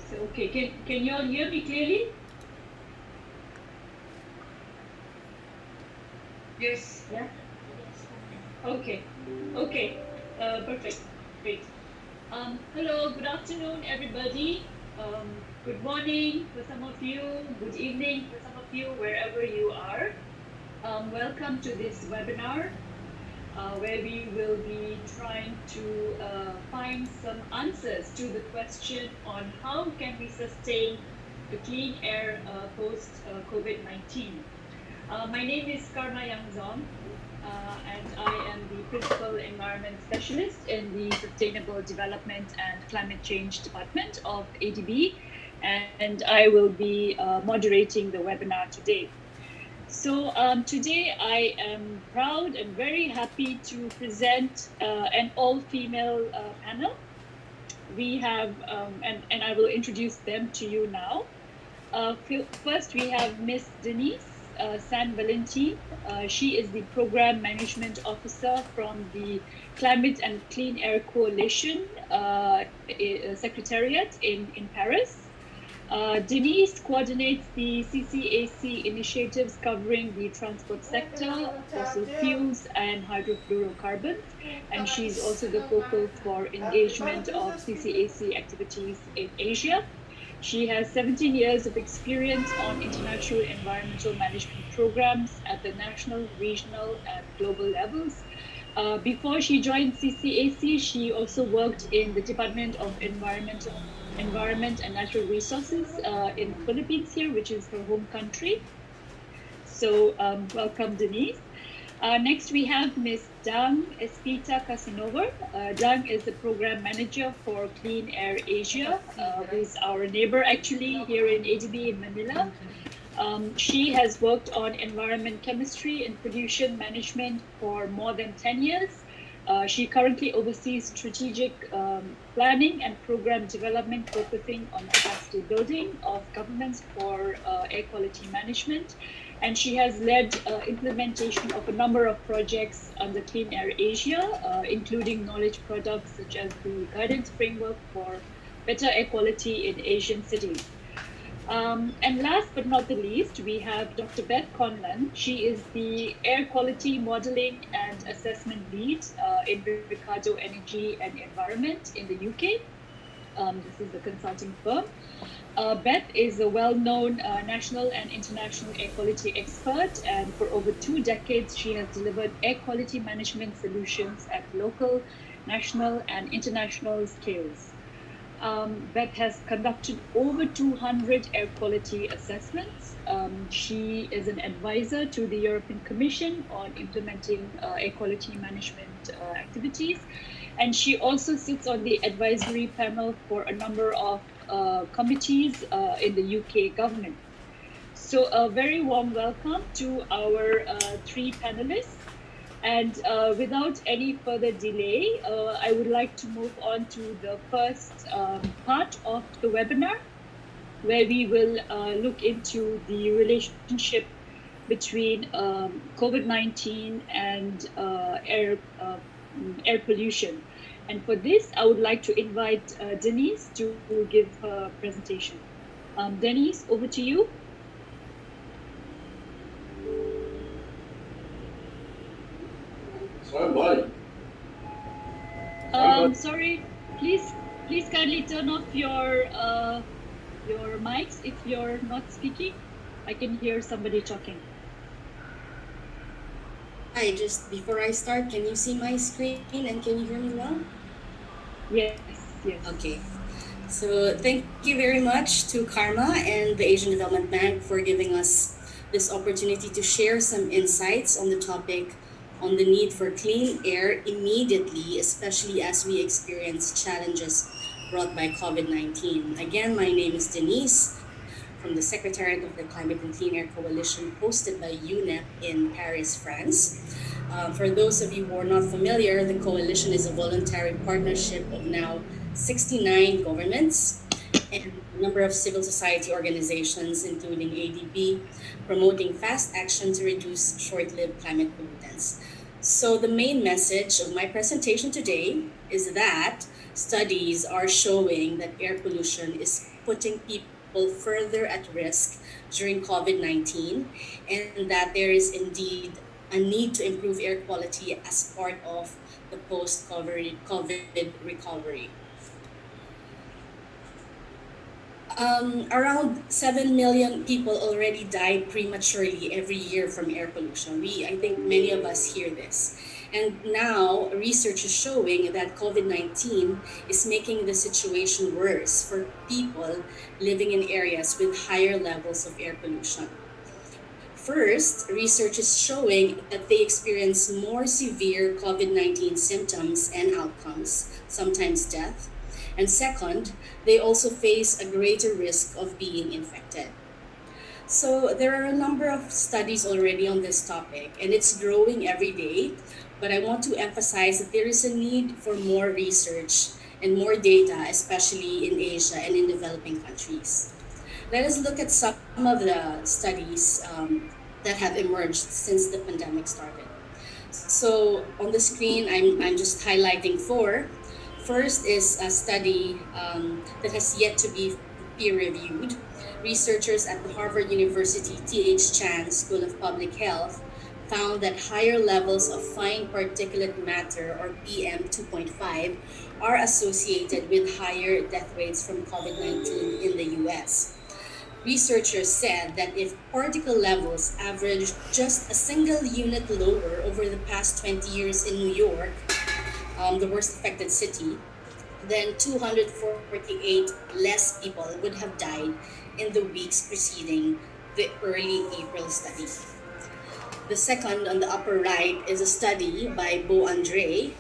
So, okay, can you all hear me clearly? Yes. Yeah. Okay. Okay. Perfect. Great. Hello. Good afternoon, everybody. Good morning for some of you. Good evening for some of you, wherever you are. Welcome to this webinar, where we will be trying to find some answers to the question on how can we sustain the clean air post COVID-19. My name is Karma Yangzong, and I am the Principal Environment Specialist in the Sustainable Development and Climate Change Department of ADB, and I will be moderating the webinar today. So today I am proud and very happy to present an all-female panel. We have, and I will introduce them to you now. First, we have Miss Denise San Valentin. She is the Program Management Officer from the Climate and Clean Air Coalition Secretariat in Paris. Denise coordinates the CCAC initiatives covering the transport sector, fossil fuels, and hydrofluorocarbons. And she's also the focal for engagement of CCAC activities in Asia. She has 17 years of experience on international environmental management programs at the national, regional, and global levels. Before she joined CCAC, she also worked in the Department of Environment and Natural Resources in the Philippines here, which is her home country. So welcome, Denise. Next, we have Ms. Dang Espita Casanova. Dang is the program manager for Clean Air Asia, who is our neighbor actually here in ADB in Manila. She has worked on environment chemistry and pollution management for more than 10 years. She currently oversees strategic planning and program development, focusing on capacity building of governments for air quality management. And she has led implementation of a number of projects under Clean Air Asia, including knowledge products such as the guidance framework for better air quality in Asian cities. And last but not the least, we have Dr. Beth Conlon. She is the Air Quality Modeling and Assessment Lead in Ricardo Energy and Environment in the UK. This is the consulting firm. Beth is a well-known national and international air quality expert, and for over 2 decades, she has delivered air quality management solutions at local, national, and international scales. Beth has conducted over 200 air quality assessments. She is an advisor to the European Commission on implementing air quality management activities. And she also sits on the advisory panel for a number of committees in the UK government. So a very warm welcome to our three panelists. And without any further delay, I would like to move on to the first part of the webinar, where we will look into the relationship between COVID-19 and air pollution. And for this, I would like to invite Denise to give her presentation. Denise, over to you. Sorry, please kindly turn off your mics if you're not speaking. I can hear somebody talking. Hi, just before I start, can you see my screen and can you hear me well? Yes. Okay. So thank you very much to Karma and the Asian Development Bank for giving us this opportunity to share some insights on the topic on the need for clean air immediately, especially as we experience challenges brought by COVID-19. Again, my name is Denise from the Secretariat of the Climate and Clean Air Coalition, hosted by UNEP in Paris, France. For those of you who are not familiar, the coalition is a voluntary partnership of now 69 governments and a number of civil society organizations, including ADB, promoting fast action to reduce short-lived climate pollutants. So the main message of my presentation today is that studies are showing that air pollution is putting people further at risk during COVID 19, and that there is indeed a need to improve air quality as part of the post COVID recovery. Around 7 million people already die prematurely every year from air pollution. I think many of us hear this. And now, research is showing that COVID 19 is making the situation worse for people living in areas with higher levels of air pollution. First, research is showing that they experience more severe COVID 19 symptoms and outcomes, sometimes death. And second, they also face a greater risk of being infected. So, there are a number of studies already on this topic, and it's growing every day. But I want to emphasize that there is a need for more research and more data, especially in Asia and in developing countries. Let us look at some of the studies that have emerged since the pandemic started. So on the screen, I'm just highlighting four. First is a study that has yet to be peer reviewed. Researchers at the Harvard University T.H. Chan School of Public Health found that higher levels of fine particulate matter, or PM 2.5, are associated with higher death rates from COVID 19 in the US. Researchers said that if particle levels average just a single unit lower over the past 20 years in New York, the worst affected city, then 248 less people would have died in the weeks preceding the early April study. The second on the upper right is a study by Bo Andre,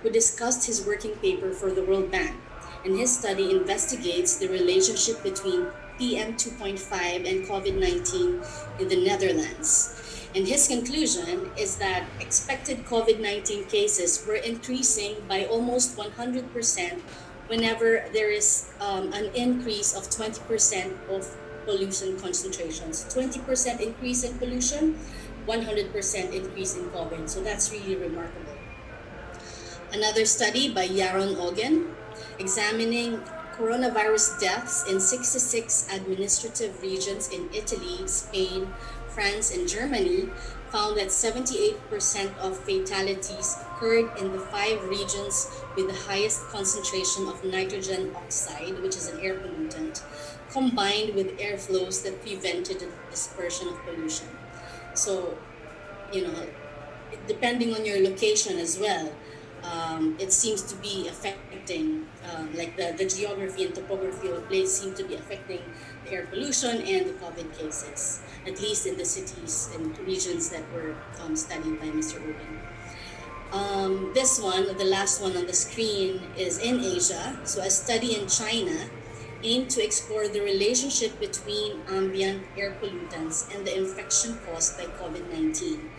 who discussed his working paper for the World Bank. And his study investigates the relationship between PM 2.5 and COVID 19 in the Netherlands. And his conclusion is that expected COVID 19 cases were increasing by almost 100% whenever there is an increase of 20% of pollution concentrations. 20% increase in pollution, 100% increase in COVID. So that's really remarkable. Another study by Yaron Ogen examining coronavirus deaths in 66 administrative regions in Italy, Spain, France, and Germany found that 78% of fatalities occurred in the five regions with the highest concentration of nitrogen oxide, which is an air pollutant, combined with airflows that prevented the dispersion of pollution. So, you know, depending on your location as well, it seems to be affecting, like the geography and topography of a place seem to be affecting the air pollution and the COVID cases, at least in the cities and regions that were studied by Mr. Owen. This one, the last one on the screen, is in Asia. So, a study in China aimed to explore the relationship between ambient air pollutants and the infection caused by COVID 19.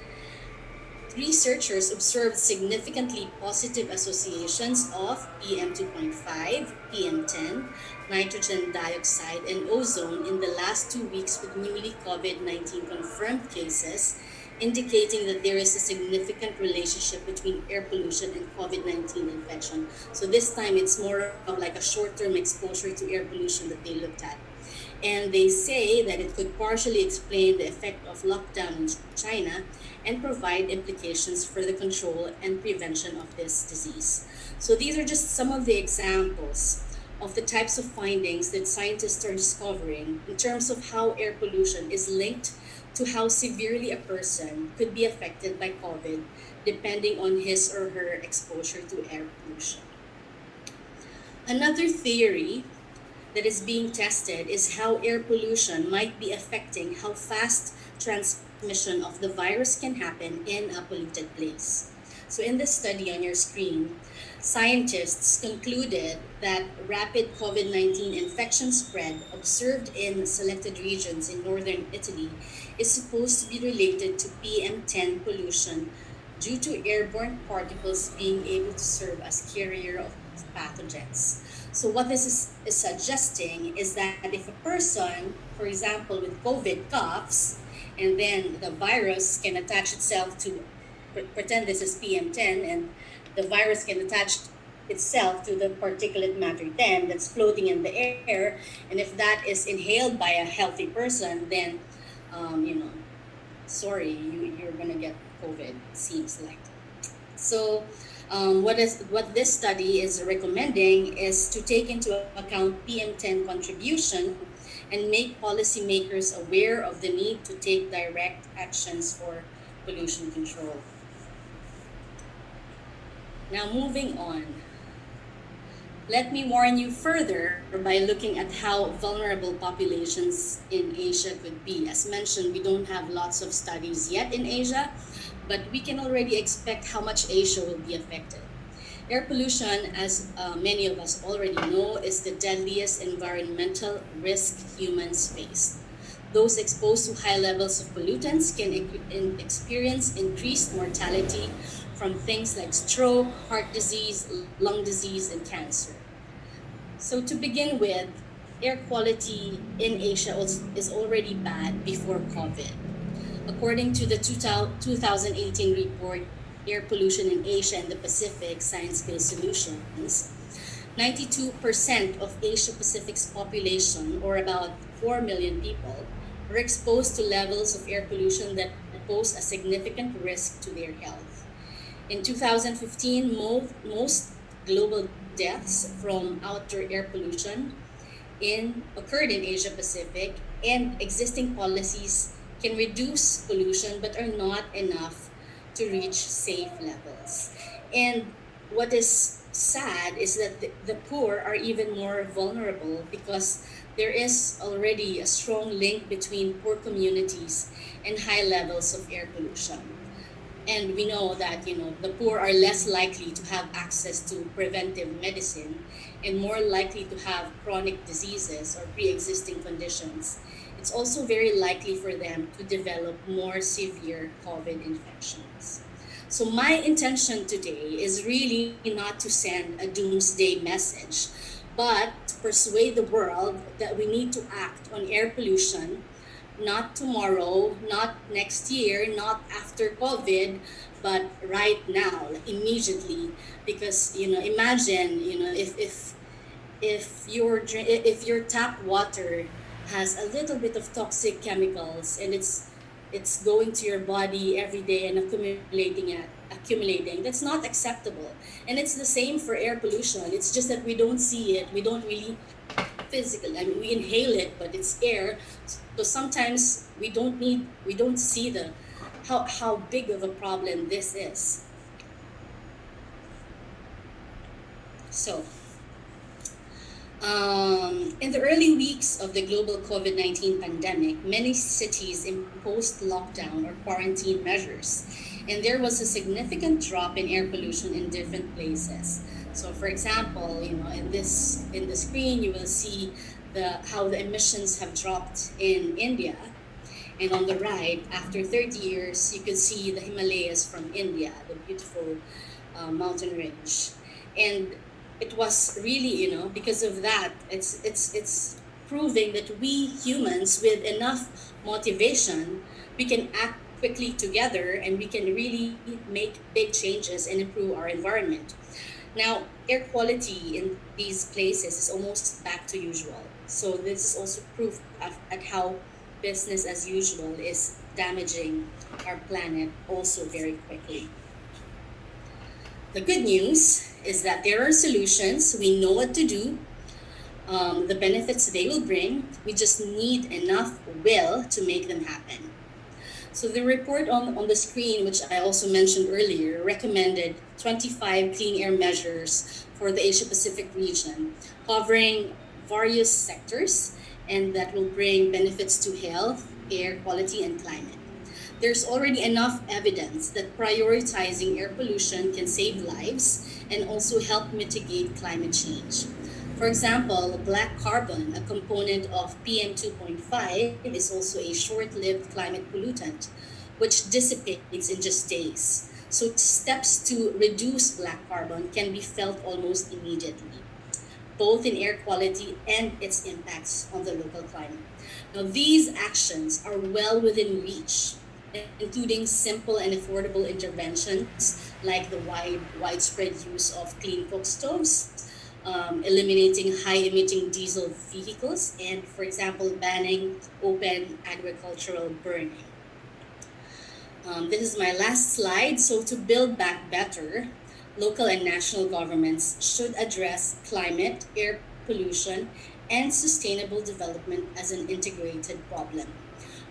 Researchers observed significantly positive associations of PM 2.5, PM 10, nitrogen dioxide, and ozone in the last 2 weeks with newly COVID 19 confirmed cases, indicating that there is a significant relationship between air pollution and COVID 19 infection. So this time it's more of like a short term exposure to air pollution that they looked at. And they say that it could partially explain the effect of lockdown in China and provide implications for the control and prevention of this disease. So these are just some of the examples of the types of findings that scientists are discovering in terms of how air pollution is linked to how severely a person could be affected by COVID depending on his or her exposure to air pollution. Another theory that is being tested is how air pollution might be affecting how fast transmission of the virus can happen in a polluted place. So, in this study on your screen, scientists concluded that rapid COVID 19 infection spread observed in selected regions in northern Italy is supposed to be related to PM10 pollution due to airborne particles being able to serve as carrier of pathogens. So what this is suggesting is that if a person, for example, with COVID coughs, and then the virus can attach itself to, pretend this is PM10, and the virus can attach itself to the particulate matter 10 that's floating in the air. And if that is inhaled by a healthy person, then, you know, sorry, you're going to get COVID, seems like. So, what this study is recommending is to take into account PM10 contribution and make policymakers aware of the need to take direct actions for pollution control. Now, moving on. Let me warn you further by looking at how vulnerable populations in Asia could be. As mentioned, we don't have lots of studies yet in Asia, but we can already expect how much Asia will be affected. Air pollution, as many of us already know, is the deadliest environmental risk humans face. Those exposed to high levels of pollutants can experience increased mortality from things like stroke, heart disease, lung disease, and cancer. So, to begin with, air quality in Asia is already bad before COVID. According to the 2018 report, Air Pollution in Asia and the Pacific Science Based Solutions, 92% of Asia Pacific's population, or about 4 million people, were exposed to levels of air pollution that pose a significant risk to their health. In 2015, most global deaths from outdoor air pollution occurred in Asia Pacific, and existing policies can reduce pollution but are not enough to reach safe levels. And what is sad is that the poor are even more vulnerable because there is already a strong link between poor communities and high levels of air pollution. And we know that, you know, the poor are less likely to have access to preventive medicine and more likely to have chronic diseases or pre-existing conditions. It's also very likely for them to develop more severe COVID infections. So my intention today is really not to send a doomsday message, but to persuade the world that we need to act on air pollution, not tomorrow, not next year, not after COVID, but right now, like immediately. Because, you know, imagine, you know, if your tap water has a little bit of toxic chemicals and it's going to your body every day and accumulating, that's not acceptable. And it's the same for air pollution. It's just that we don't see it, we don't really physically, I mean, we inhale it, but it's air. So sometimes we don't see the how big of a problem this is. So, in the early weeks of the global COVID-19 pandemic, many cities imposed lockdown or quarantine measures, and there was a significant drop in air pollution in different places. So, for example, you know, in the screen, you will see how the emissions have dropped in India, and on the right, after 30 years, you can see the Himalayas from India, the beautiful mountain range. And it was really, you know, because of that, it's proving that we humans, with enough motivation, we can act quickly together and we can really make big changes and improve our environment. Now, air quality in these places is almost back to usual. So this is also proof at how business as usual is damaging our planet also very quickly. The good news is that there are solutions. We know what to do, the benefits they will bring. We just need enough will to make them happen. So the report on the screen, which I also mentioned earlier, recommended 25 clean air measures for the Asia Pacific region, covering various sectors, and that will bring benefits to health, air quality, and climate. There's already enough evidence that prioritizing air pollution can save lives and also help mitigate climate change. For example, black carbon, a component of PM 2.5, is also a short lived climate pollutant, which dissipates in just days. So, steps to reduce black carbon can be felt almost immediately, both in air quality and its impacts on the local climate. Now, these actions are well within reach, including simple and affordable interventions like the widespread use of clean cook stoves, eliminating high emitting diesel vehicles, and, for example, banning open agricultural burning. This is my last slide. So, to build back better, local and national governments should address climate, air pollution, and sustainable development as an integrated problem.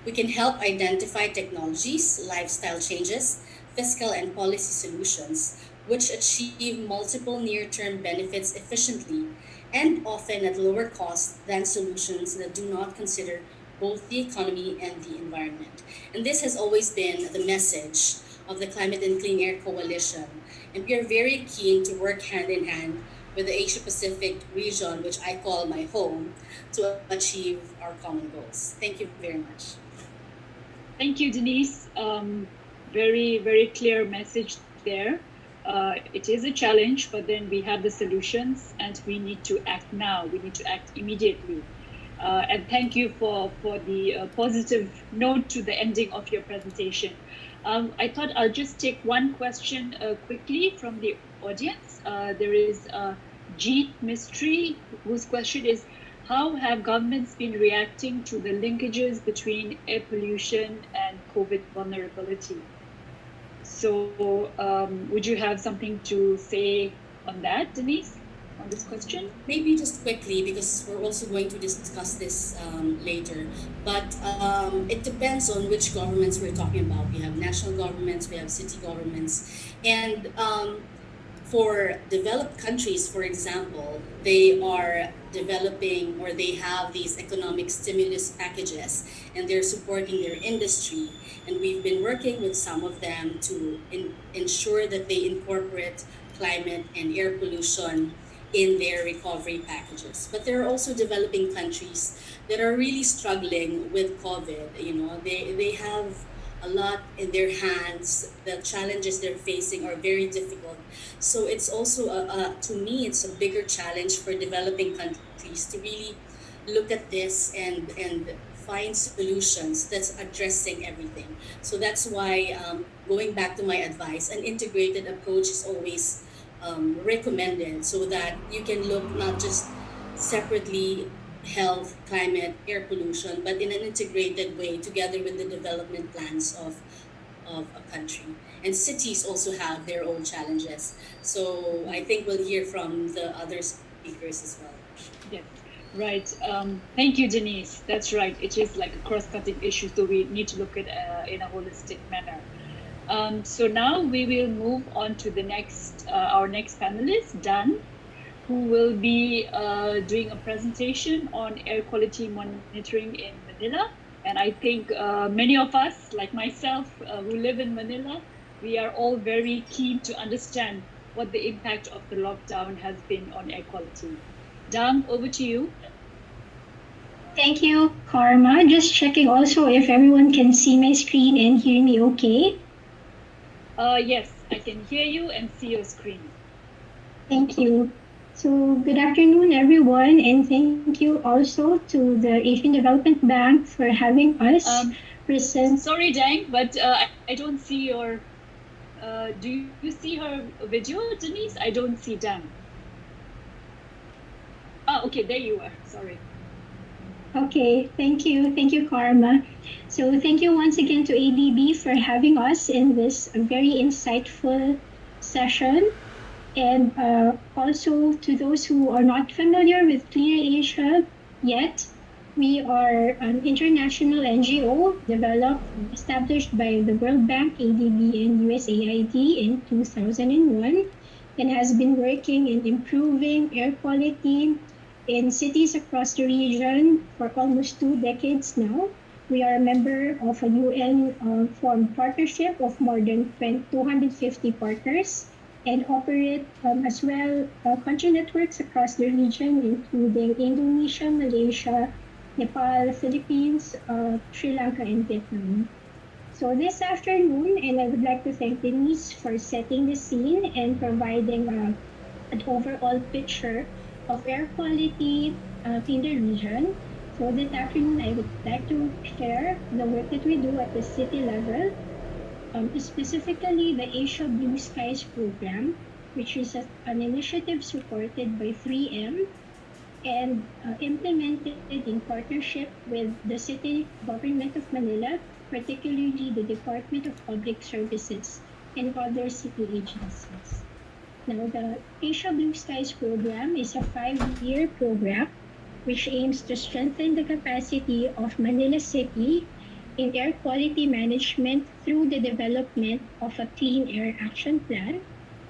We can help identify technologies, lifestyle changes, fiscal and policy solutions, which achieve multiple near term benefits efficiently and often at lower cost than solutions that do not consider both the economy and the environment. And this has always been the message of the Climate and Clean Air Coalition. And we are very keen to work hand in hand with the Asia Pacific region, which I call my home, to achieve our common goals. Thank you very much. Thank you, Denise. Very, very clear message there. It is a challenge, but then we have the solutions and we need to act now. We need to act immediately. And thank you for the positive note to the ending of your presentation. I thought I'll just take one question quickly from the audience. There is Jeet Mystery, whose question is, how have governments been reacting to the linkages between air pollution and COVID vulnerability? So would you have something to say on that, Denise, on this question? Maybe just quickly, because we're also going to discuss this later. But it depends on which governments we're talking about. We have national governments, we have city governments, and for developed countries, for example, they are developing or they have these economic stimulus packages and they're supporting their industry. And we've been working with some of them to ensure that they incorporate climate and air pollution in their recovery packages. But there are also developing countries that are really struggling with COVID. They have a lot in their hands. The challenges they're facing are very difficult. So it's also, to me, it's a bigger challenge for developing countries to really look at this and find solutions that's addressing everything. So that's why, going back to my advice, an integrated approach is always recommended so that you can look not just separately health, climate, air pollution, but in an integrated way together with the development plans of a country. And cities also have their own challenges. So I think we'll hear from the other speakers as well. Yes, right. Thank you, Denise. That's right. It is like a cross-cutting issue, so we need to look at in a holistic manner. So now we will move on to the next, our next panelist, Dan, who will be doing a presentation on air quality monitoring in Manila. And I think many of us, like myself, who live in Manila, we are all very keen to understand what the impact of the lockdown has been on air quality. Dan, over to you. Thank you, Karma. Just checking also if everyone can see my screen and hear me okay. Yes, I can hear you and see your screen. Thank you. So good afternoon, everyone, and thank you also to the Asian Development Bank for having us present. Sorry, Dang, but I don't see your. Do you see her video, Denise? I don't see Dang. Oh, okay, there you are. Sorry. Okay, thank you. Thank you, Karma. So thank you once again to ADB for having us in this very insightful session. And also to those who are not familiar with Cleaner Asia yet, we are an international NGO established by the World Bank, ADB, and USAID in 2001, and has been working in improving air quality in cities across the region for almost 2 decades now. We are a member of a UN formed partnership of more than 250 partners and operate as well country networks across the region, including Indonesia, Malaysia, Nepal, Philippines, Sri Lanka, and Vietnam. So this afternoon, and I would like to thank Denise for setting the scene and providing an overall picture of air quality in the region. So this afternoon, I would like to share the work that we do at the city level specifically the Asia Blue Skies program, which is an initiative supported by 3M and implemented in partnership with the city government of Manila, particularly the Department of Public Services and other city agencies. Now, the Asia Blue Skies program is a 5-year program which aims to strengthen the capacity of Manila City in air quality management through the development of a clean air action plan,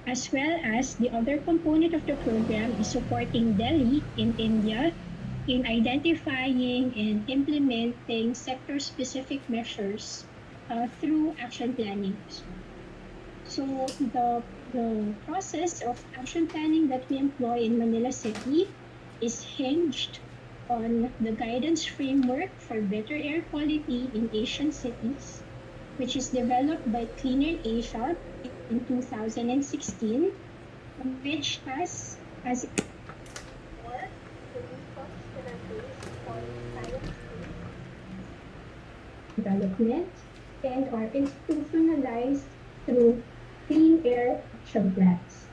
as well as the other component of the program is supporting Delhi in India in identifying and implementing sector specific measures through action planning as well. So the process of action planning that we employ in Manila City is hinged on the guidance framework for better air quality in Asian cities, which is developed by Cleaner Asia in 2016, which has as core the methods that are based on science-based development and are institutionalized through clean air action plans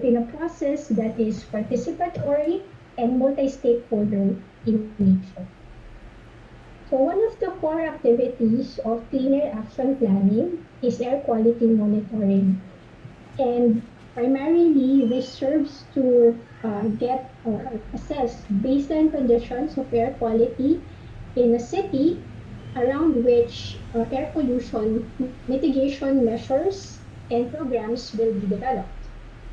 in a process that is participatory and multi-stakeholder in nature. So one of the core activities of clean air action planning is air quality monitoring. And primarily, this serves to get or assess baseline conditions of air quality in a city around which air pollution mitigation measures and programs will be developed.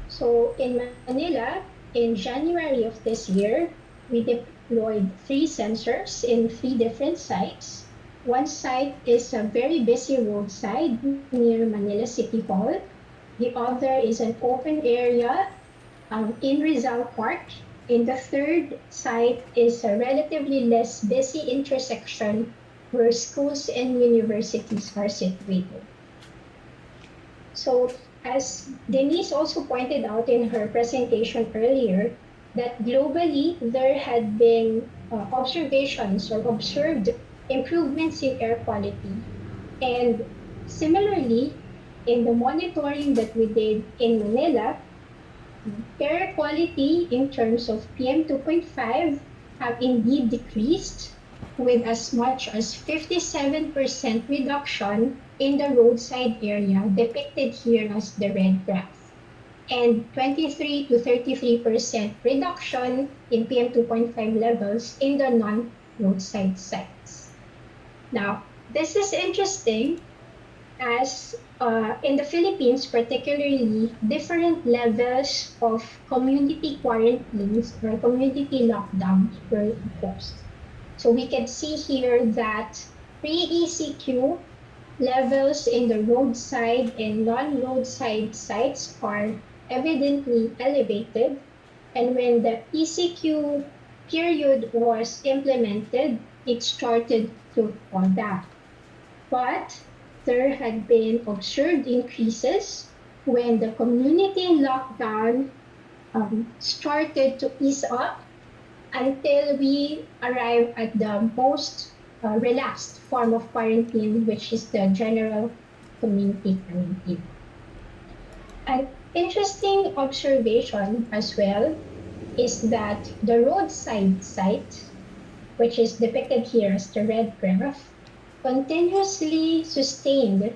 So in Manila, in January of this year, we deployed 3 sensors in 3 different sites. One site is a very busy roadside near Manila City Hall. The other is an open area in Rizal Park. And the third site is a relatively less busy intersection where schools and universities are situated. So, as Denise also pointed out in her presentation earlier, that globally there had been observations or observed improvements in air quality. And similarly, in the monitoring that we did in Manila, air quality in terms of PM2.5 have indeed decreased with as much as 57% reduction in the roadside area depicted here as the red graph, and 23 to 33% reduction in PM2.5 levels in the non-roadside sites. Now, this is interesting as in the Philippines, particularly, different levels of community quarantines or community lockdowns were imposed. So we can see here that pre-ECQ levels in the roadside and non-roadside sites are evidently elevated. And when the ECQ period was implemented, it started to fall down. But there had been observed increases when the community lockdown started to ease up until we arrive at the most relaxed form of quarantine, which is the general community quarantine. An interesting observation as well is that the roadside site, which is depicted here as the red graph, continuously sustained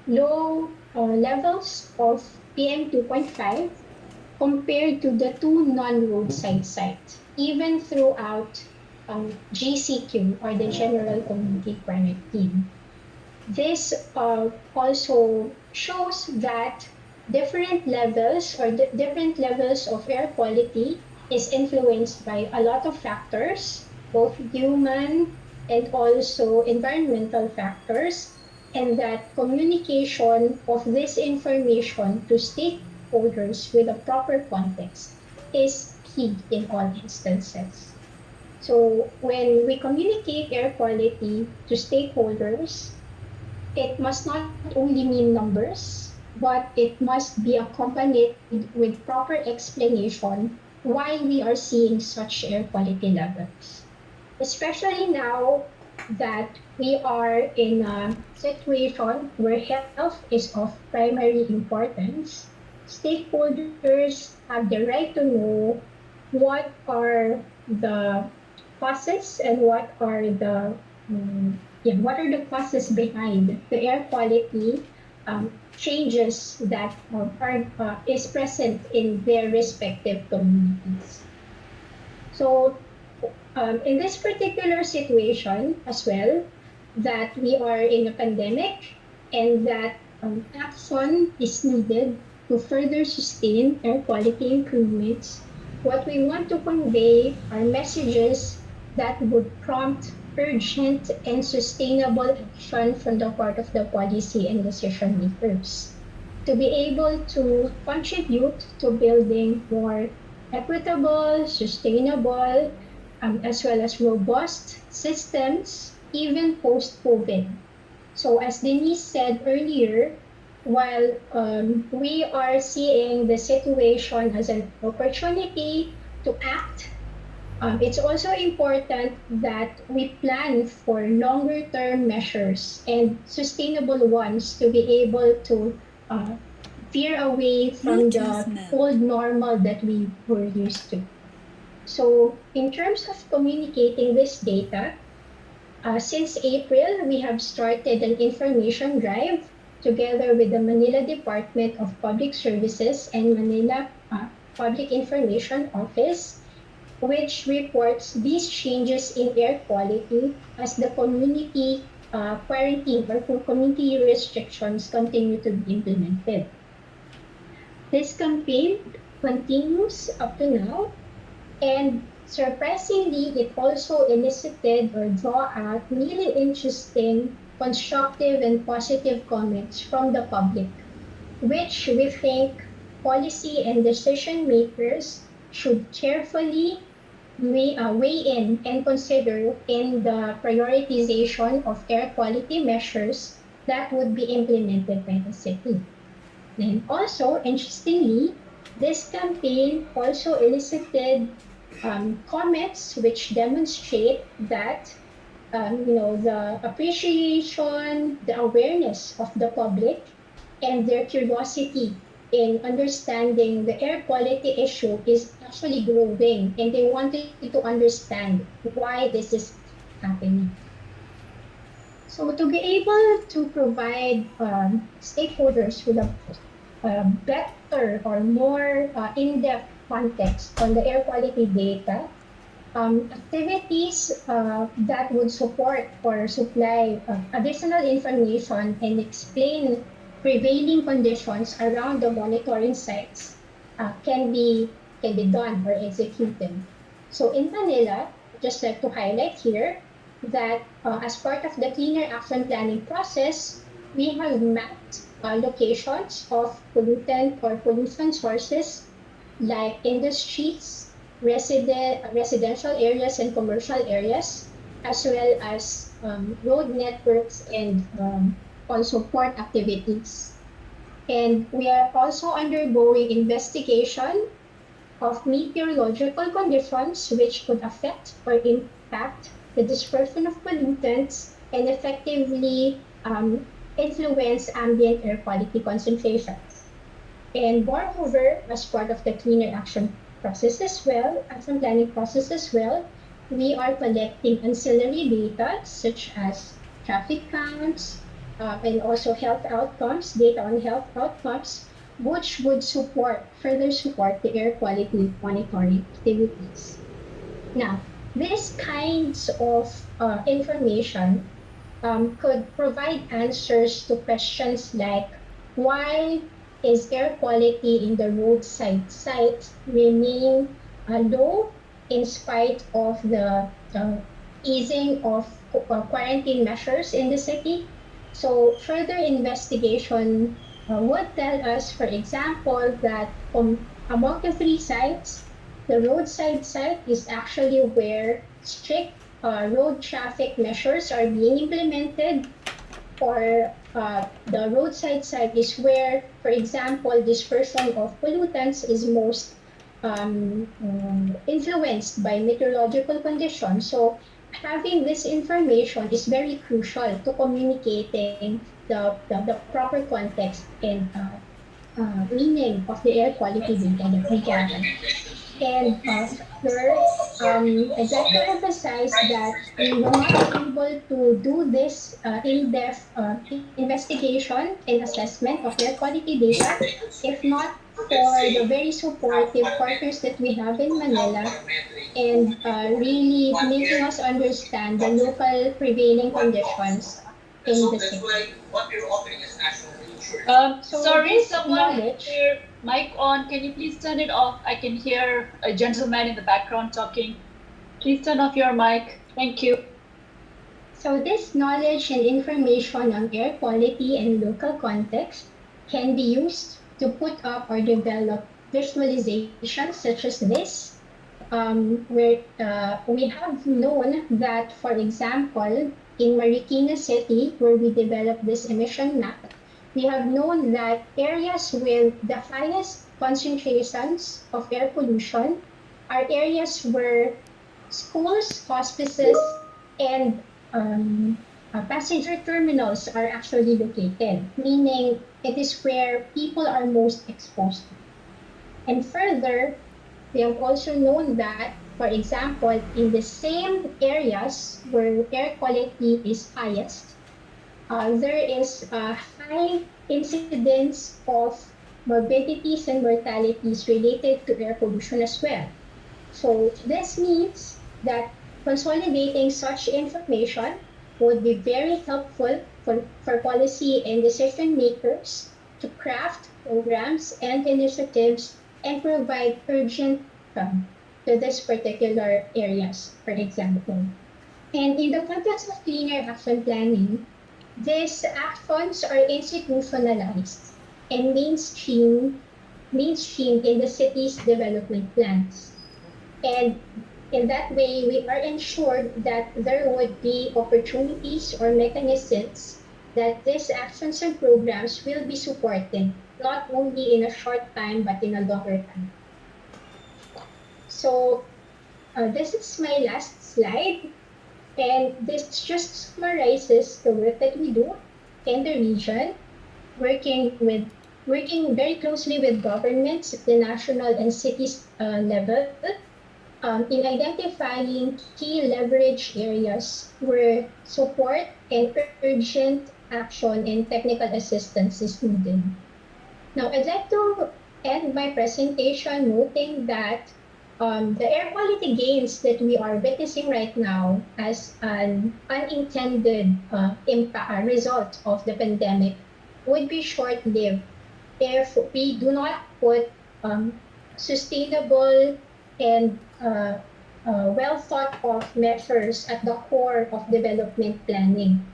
low levels of PM2.5 compared to the two non-roadside sites, even throughout GCQ or the General Community Quarantine. This also shows that different levels of air quality is influenced by a lot of factors, both human and also environmental factors, and that communication of this information to stakeholders with a proper context is key in all instances. So when we communicate air quality to stakeholders, it must not only mean numbers, but it must be accompanied with proper explanation why we are seeing such air quality levels. Especially now that we are in a situation where health is of primary importance. Stakeholders have the right to know what are the causes and what are the causes behind the air quality changes that is present in their respective communities. So in this particular situation as well, that we are in a pandemic and that action is needed to further sustain air quality improvements, what we want to convey are messages that would prompt urgent and sustainable action from the part of the policy and decision makers to be able to contribute to building more equitable, sustainable, as well as robust systems, even post-COVID. So as Denise said earlier, while we are seeing the situation as an opportunity to act, it's also important that we plan for longer term measures and sustainable ones to be able to uh, veer away from Bluetooth the mode. old normal that we were used to. So in terms of communicating this data, since April, we have started an information drive together with the Manila Department of Public Services and Manila Public Information Office, which reports these changes in air quality as the community quarantine or community restrictions continue to be implemented. This campaign continues up to now, and surprisingly, it also elicited or draw out really interesting, constructive, and positive comments from the public, which we think policy and decision makers should carefully weigh in and consider in the prioritization of air quality measures that would be implemented by the city. And also, interestingly, this campaign also elicited comments which demonstrate that the appreciation, the awareness of the public, and their curiosity in understanding the air quality issue is actually growing, and they wanted to understand why this is happening. So to be able to provide stakeholders with a better or more in-depth context on the air quality data, activities that would support or supply additional information and explain prevailing conditions around the monitoring sites can be done or executed. So in Manila, just like to highlight here that as part of the cleaner action planning process, we have mapped locations of pollutant or pollution sources like industries, residential areas and commercial areas, as well as road networks and also port activities. And we are also undergoing investigation of meteorological conditions which could affect or impact the dispersion of pollutants and effectively influence ambient air quality concentrations. And moreover, as part of the cleaner action planning process as well, we are collecting ancillary data such as traffic counts and also data on health outcomes, which would further support the air quality monitoring activities. Now, these kinds of information could provide answers to questions like why is air quality in the roadside sites remain low in spite of the easing of quarantine measures in the city? So further investigation would tell us, for example, that among the three sites, the roadside site is actually where strict road traffic measures are being implemented, or the roadside site is where, for example, dispersion of pollutants is most influenced by meteorological conditions. So having this information is very crucial to communicating the proper context and meaning of the air quality data that we gather. And further, I'd like to emphasize that we will not be able to do this in-depth investigation and assessment of air quality data if not for the very supportive partners that we have in Manila and really making us understand the local prevailing conditions in the city. So Sorry, this someone has knowledge, their mic on. Can you please turn it off? I can hear a gentleman in the background talking. Please turn off your mic. Thank you. so this knowledge and information on air quality and local context can be used to put up or develop visualizations such as this, where we have known that, for example, in Marikina City, where we developed this emission map, we have known that areas with the highest concentrations of air pollution are areas where schools, hospices, and passenger terminals are actually located, meaning it is where people are most exposed to. And further, we have also known that, for example, in the same areas where air quality is highest, there is a high incidence of morbidities and mortalities related to air pollution as well. So this means that consolidating such information would be very helpful for policy and decision makers to craft programs and initiatives and provide urgent to this particular areas, for example. And in the context of cleaner action planning, these actions are institutionalized and mainstreamed in the city's development plans. And in that way, we are ensured that there would be opportunities or mechanisms that these actions and programs will be supported, not only in a short time, but in a longer time. So this is my last slide, and this just summarizes the work that we do in the region, working with working very closely with governments at the national and cities level in identifying key leverage areas where support and urgent action and technical assistance is needed. Now, I'd like to end my presentation noting that the air quality gains that we are witnessing right now as an unintended result of the pandemic would be short-lived if we do not put sustainable and well thought of measures at the core of development planning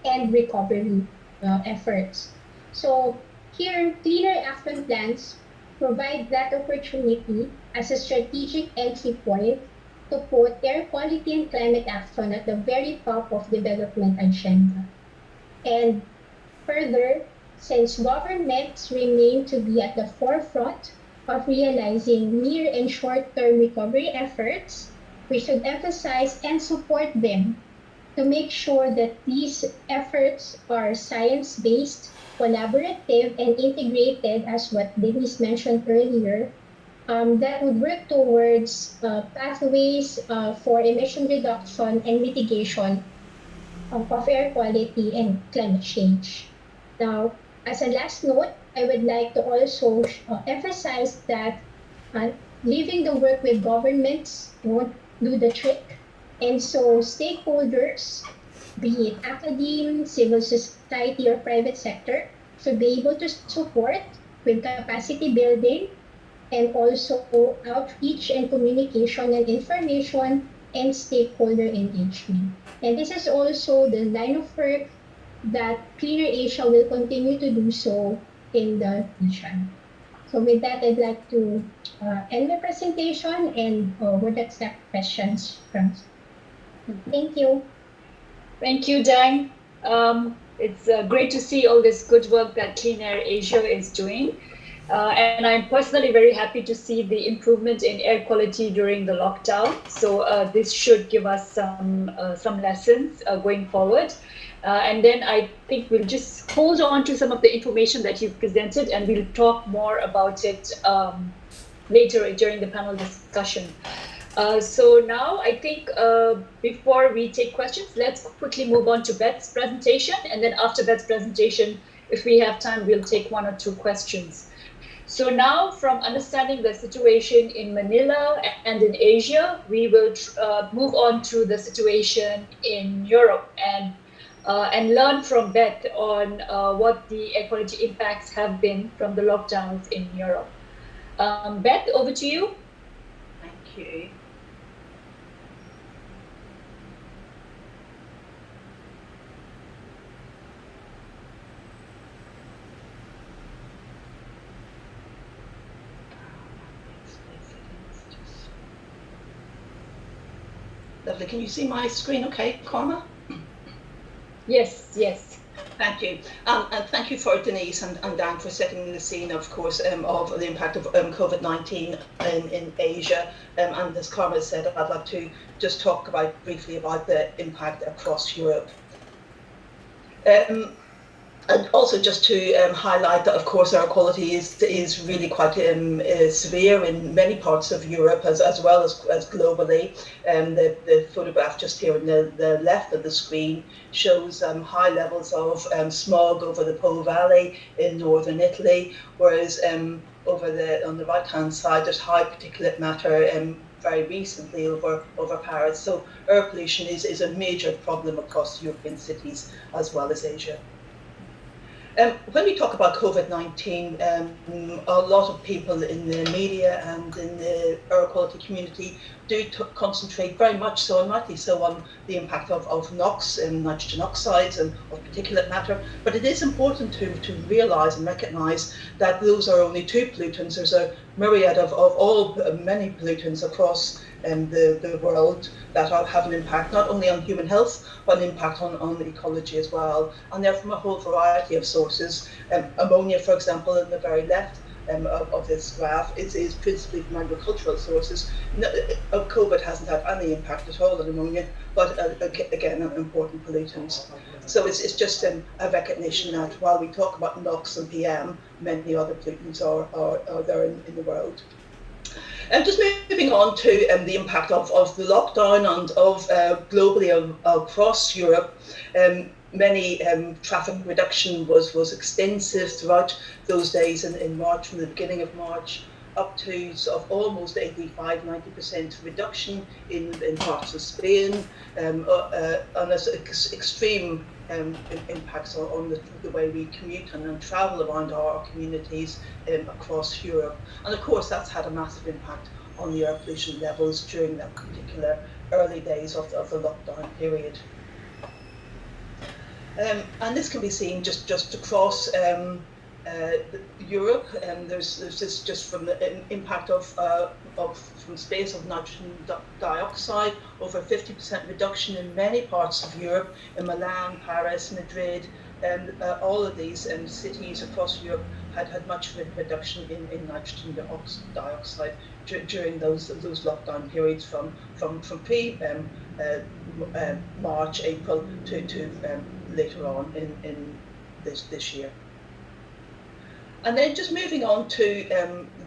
and recovery efforts. So here, cleaner action plans provide that opportunity as a strategic entry point to put air quality and climate action at the very top of development agenda. And further, since governments remain to be at the forefront of realizing near and short-term recovery efforts, we should emphasize and support them to make sure that these efforts are science-based, collaborative, and integrated, as what Denise mentioned earlier, that would work towards pathways for emission reduction and mitigation of air quality and climate change. Now, as a last note, I would like to also emphasize that uh, leaving the work with governments won't do the trick. And so stakeholders, be it academe, civil society, or private sector, should be able to support with capacity building and also outreach and communication and information and stakeholder engagement. And this is also the line of work that Cleaner Asia will continue to do so in the region. So with that, I'd like to end my presentation and would accept questions from. Thank you. Thank you, Dang. It's great to see all this good work that Clean Air Asia is doing. And I'm personally very happy to see the improvement in air quality during the lockdown. So this should give us some lessons going forward. And then I think we'll just hold on to some of the information that you've presented, and we'll talk more about it later during the panel discussion. So now I think before we take questions, let's quickly move on to Beth's presentation. And then after Beth's presentation, if we have time, we'll take one or two questions. So now, from understanding the situation in Manila and in Asia, we will move on to the situation in Europe and learn from Beth on what the air quality impacts have been from the lockdowns in Europe. Beth, over to you. Thank you. Lovely. Can you see my screen okay, Karma? Yes, yes. Thank you. And thank you for Denise and Dan for setting the scene, of course, of the impact of COVID-19 in Asia. And as Karma said, I'd like to just talk briefly about the impact across Europe. And also just to highlight that, of course, air quality is really quite severe in many parts of Europe as well as globally. The photograph just here on the left of the screen shows high levels of smog over the Po Valley in northern Italy, whereas on the right-hand side there's high particulate matter very recently over Paris. So air pollution is a major problem across European cities as well as Asia. When we talk about COVID-19, a lot of people in the media and in the air quality community do concentrate very much so, and rightly so, on the impact of NOx and nitrogen oxides and of particulate matter. But it is important to realise and recognise that those are only two pollutants. There's a myriad of many pollutants across the world that have an impact not only on human health, but an impact on the ecology as well. And they're from a whole variety of sources. Ammonia, for example, in the very left of this graph is principally from agricultural sources. COVID hasn't had any impact at all on ammonia, but again, an important pollutant. So it's just a recognition that while we talk about NOx and PM, many other pollutants are there in the world. Just moving on to the impact of the lockdown and of globally across Europe, many traffic reduction was extensive throughout those days in March, from the beginning of March up to sort of almost 85-90% reduction in parts of Spain, and extreme impacts on the way we commute and travel around our communities across Europe. And of course that's had a massive impact on the air pollution levels during that particular early days of the lockdown period. And this can be seen just across Europe. There's this just from the impact from space of nitrogen dioxide, over 50% reduction in many parts of Europe, in Milan, Paris, Madrid, and all of these cities across Europe had much reduction in nitrogen dioxide during those lockdown periods from pre March, April to later on in this year. And then just moving on to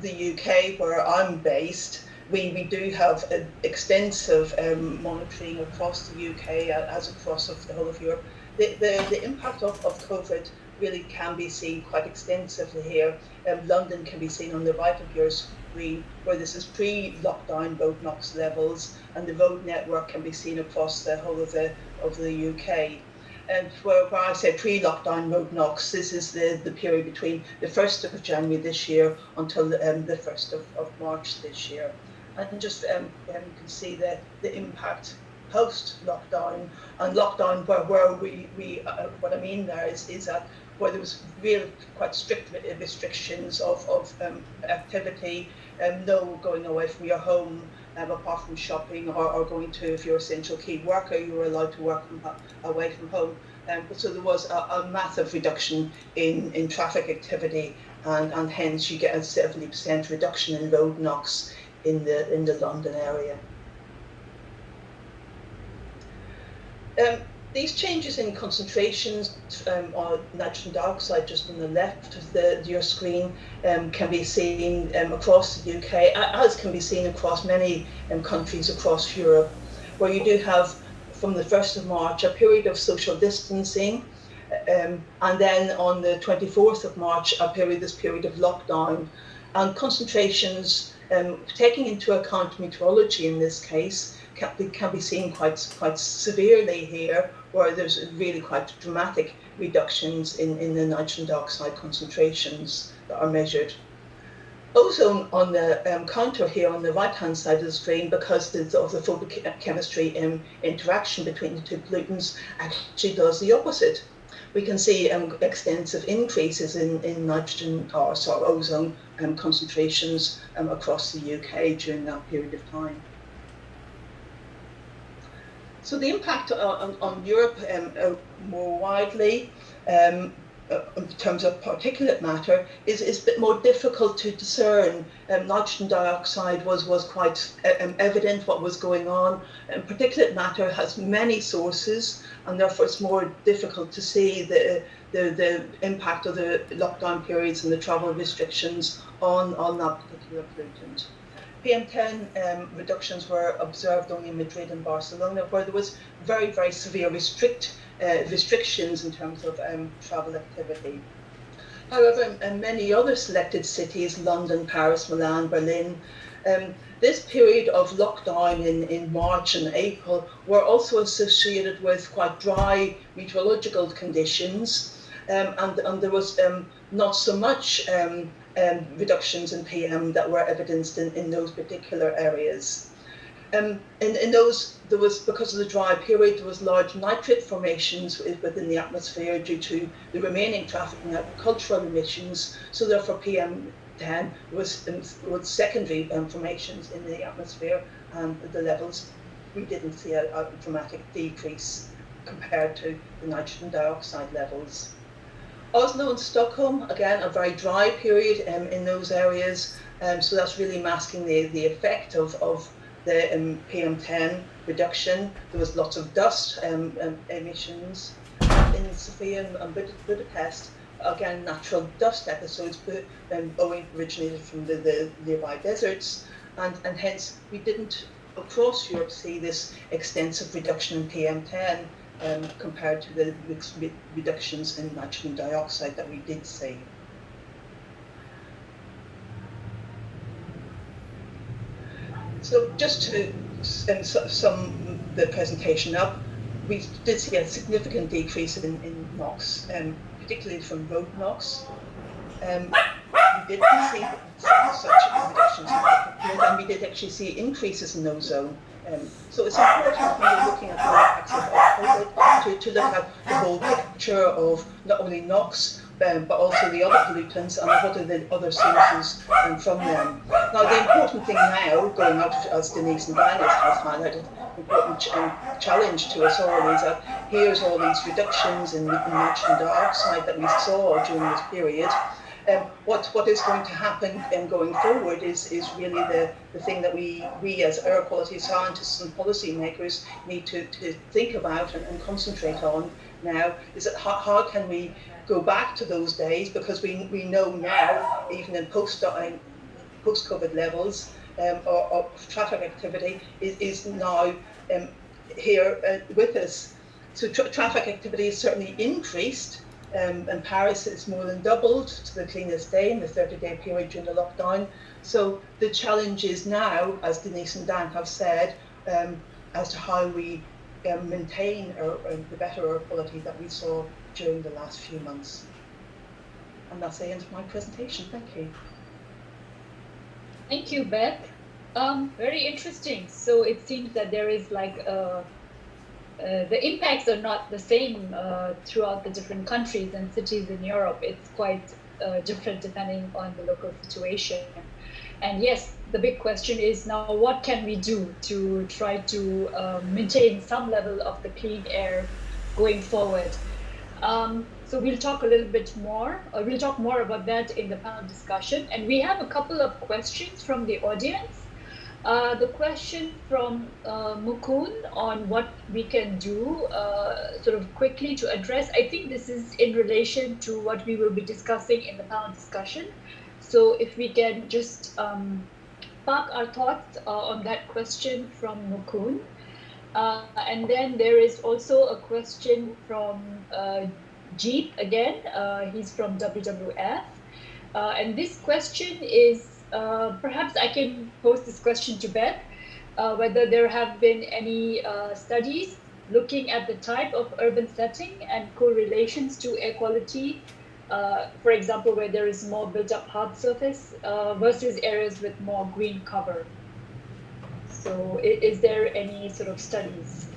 the UK, where I'm based, we do have extensive monitoring across the UK as across the whole of Europe. The impact of COVID really can be seen quite extensively here. London can be seen on the right of your screen, where this is pre-lockdown road NOx levels, and the road network can be seen across the whole of the UK. And where I say pre-lockdown road NOx, this is the period between the 1st of January this year until the 1st of March this year. And just you can see the impact post-lockdown, and lockdown where we what I mean there is that where there was real quite strict restrictions of activity, no going away from your home, apart from shopping or going to, if you're an essential key worker, you were allowed to work away from home. So there was a massive reduction in traffic activity and hence you get a 70% reduction in road NOx in the London area. These changes in concentrations on nitrogen dioxide, just on the left of your screen, can be seen across the UK, as can be seen across many countries across Europe, where you do have, from the 1st of March, a period of social distancing, and then on the 24th of March, this period of lockdown, and concentrations, taking into account meteorology in this case, can be seen quite severely here, where there's really quite dramatic reductions in the nitrogen dioxide concentrations that are measured. Ozone on the counter here on the right-hand side of the screen, because of the photochemistry interaction between the two pollutants, actually does the opposite. We can see extensive increases in nitrogen, or ozone concentrations across the UK during that period of time. So the impact on Europe more widely, in terms of particulate matter, is a bit more difficult to discern. Nitrogen dioxide was quite evident what was going on. Particulate matter has many sources, and therefore it's more difficult to see the impact of the lockdown periods and the travel restrictions on that particular pollutant. PM10 reductions were observed only in Madrid and Barcelona, where there was very, very severe restrictions in terms of travel activity. However, in many other selected cities, London, Paris, Milan, Berlin, this period of lockdown in March and April were also associated with quite dry meteorological conditions, and there was not so much reductions in PM that were evidenced in those particular areas. In those, there was, because of the dry period, there was large nitrate formations within the atmosphere due to the remaining traffic and agricultural emissions. So therefore PM10 was secondary formations in the atmosphere, and the levels, we didn't see a dramatic decrease compared to the nitrogen dioxide levels. Oslo and Stockholm, again, a very dry period in those areas, so that's really masking the effect of the PM10 reduction. There was lots of dust emissions in Sofia and Budapest. Again, natural dust episodes originated from the nearby deserts, and hence we didn't, across Europe, see this extensive reduction in PM10 compared to the reductions in nitrogen dioxide that we did see. So just to sum the presentation up, we did see a significant decrease in NOx, particularly from road NOx. We did see such reductions in particulate, and we did actually see increases in ozone. So it's important when you're looking at the impacts of COVID to look at the whole picture of not only NOx, but also the other pollutants and what are the other sources from them. Now, the important thing now, going out, as Denise and Diana have highlighted, important challenge to us all is that here's all these reductions in nitrogen dioxide that we saw during this period. What is going to happen going forward is really the thing that we as air quality scientists and policymakers need to think about and concentrate on now, is that how can we go back to those days, because we know now, even in post-COVID levels, or traffic activity is now here with us. So traffic activity has certainly increased. In Paris, it's more than doubled to the cleanest day in the 30-day period during the lockdown. So the challenge is now, as Denise and Dan have said, as to how we maintain the better air quality that we saw during the last few months. And that's the end of my presentation. Thank you. Thank you, Beth. Very interesting. So it seems that there is like the impacts are not the same throughout the different countries and cities in Europe. It's quite different depending on the local situation. And yes, the big question is now, what can we do to try to maintain some level of the clean air going forward? So we'll talk a little bit more, we'll talk more about that in the panel discussion. And we have a couple of questions from the audience. The question from Mukund on what we can do sort of quickly to address, I think this is in relation to what we will be discussing in the panel discussion. So if we can just park our thoughts on that question from Mukund. And then there is also a question from Jeet again. He's from WWF. And this question is, perhaps I can pose this question to Beth, whether there have been any studies looking at the type of urban setting and correlations to air quality, for example, where there is more built-up hard surface versus areas with more green cover. So is there any sort of studies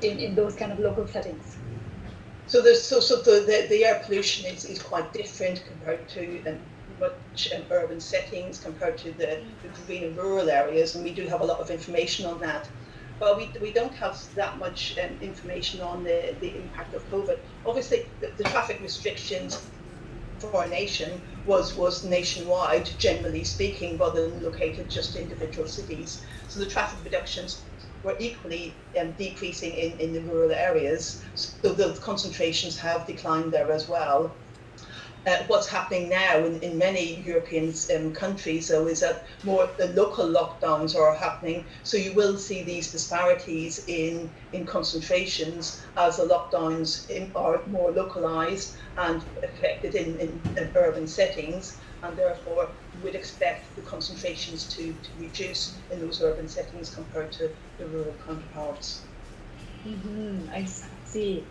in those kind of local settings? So the air pollution is quite different compared to much urban settings compared to the green and rural areas, and we do have a lot of information on that. But we don't have that much information on the impact of COVID. Obviously, the traffic restrictions for our nation was nationwide, generally speaking, rather than located just in individual cities. So the traffic reductions were equally decreasing in the rural areas, so the concentrations have declined there as well. What's happening now in many European countries, though, is that more the local lockdowns are happening. So you will see these disparities in concentrations as the lockdowns are more localized and affected in urban settings, and therefore you would expect the concentrations to reduce in those urban settings compared to the rural counterparts. I see.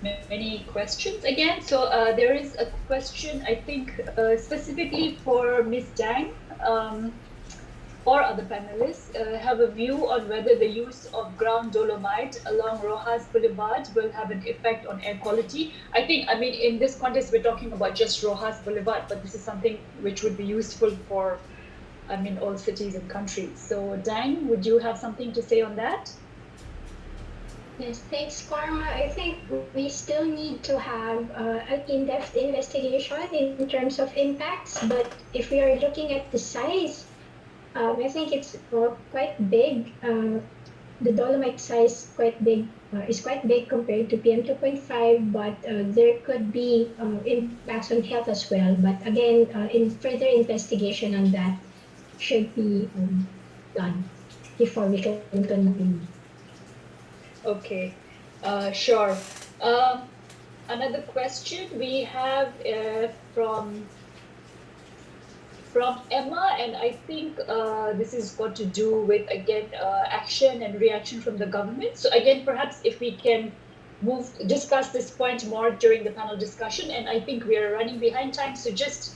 Many questions again. So there is a question, I think, specifically for Ms. Dang or other panelists, have a view on whether the use of ground dolomite along Rojas Boulevard will have an effect on air quality. I mean, in this context, we're talking about just Rojas Boulevard, but this is something which would be useful for, I mean, all cities and countries. So Dang, would you have something to say on that? Yes, thanks, Karma. I think we still need to have an in-depth investigation in terms of impacts. But if we are looking at the size, I think it's quite big. The dolomite size is quite big compared to PM 2.5, but there could be impacts on health as well. But again, in further investigation on that should be done before we can continue. Okay, sure. Another question we have from Emma, and I think this is got to do with, again, action and reaction from the government. So again, perhaps if we can discuss this point more during the panel discussion, and I think we are running behind time, so just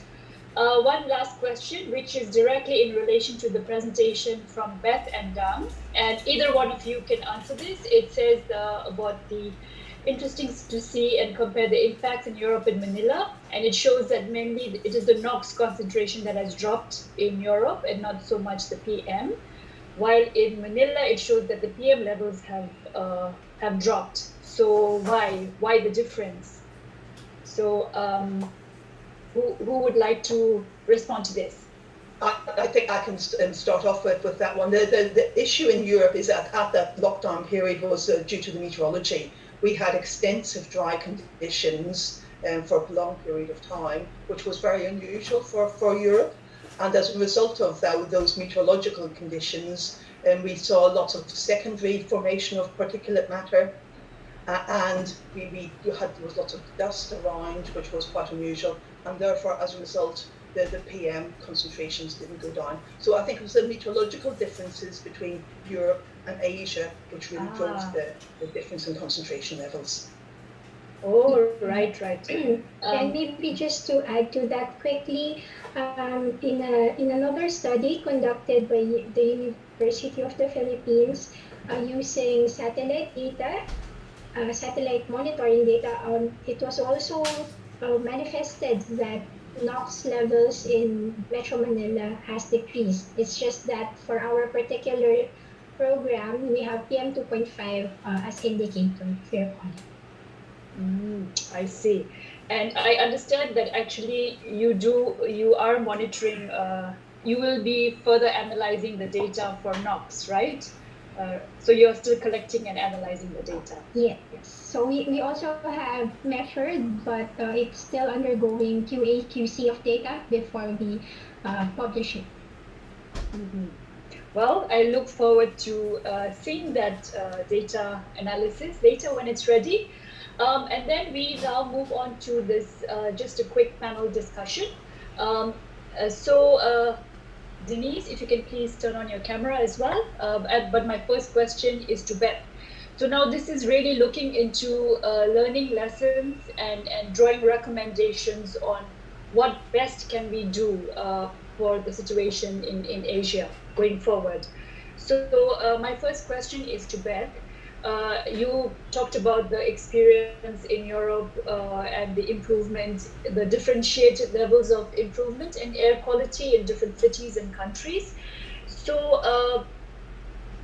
one last question, which is directly in relation to the presentation from Beth and Dang, and either one of you can answer this. It says about the interesting to see and compare the impacts in Europe and Manila, and it shows that mainly it is the NOx concentration that has dropped in Europe and not so much the PM, while in Manila it shows that the PM levels have dropped. So why the difference? So who would like to respond to this? I think I can start off with that one. The issue in Europe is that at that lockdown period was due to the meteorology. We had extensive dry conditions for a prolonged period of time, which was very unusual for Europe. And as a result of those meteorological conditions, we saw lots of secondary formation of particulate matter. And there was lots of dust around, which was quite unusual. And therefore, as a result, the PM concentrations didn't go down. So I think it was the meteorological differences between Europe and Asia which really drove the difference in concentration levels. Oh, right. And maybe just to add to that quickly, in another study conducted by the University of the Philippines using satellite data, satellite monitoring data, it was also manifested that NOx levels in Metro Manila has decreased. It's just that for our particular program, we have PM 2.5 as indicator for your point. I see. And I understand that actually you are monitoring, you will be further analyzing the data for NOx, right? So you're still collecting and analyzing the data. Yes. So we also have measured, but it's still undergoing QA QC of data before we publish it. Well, I look forward to seeing that data analysis later when it's ready. And then we now move on to this just a quick panel discussion. So, Denise, if you can please turn on your camera as well. But my first question is to Beth. So now this is really looking into learning lessons and drawing recommendations on what best can we do for the situation in Asia going forward. So my first question is to Beth. You talked about the experience in Europe and the improvement, the differentiated levels of improvement in air quality in different cities and countries. So,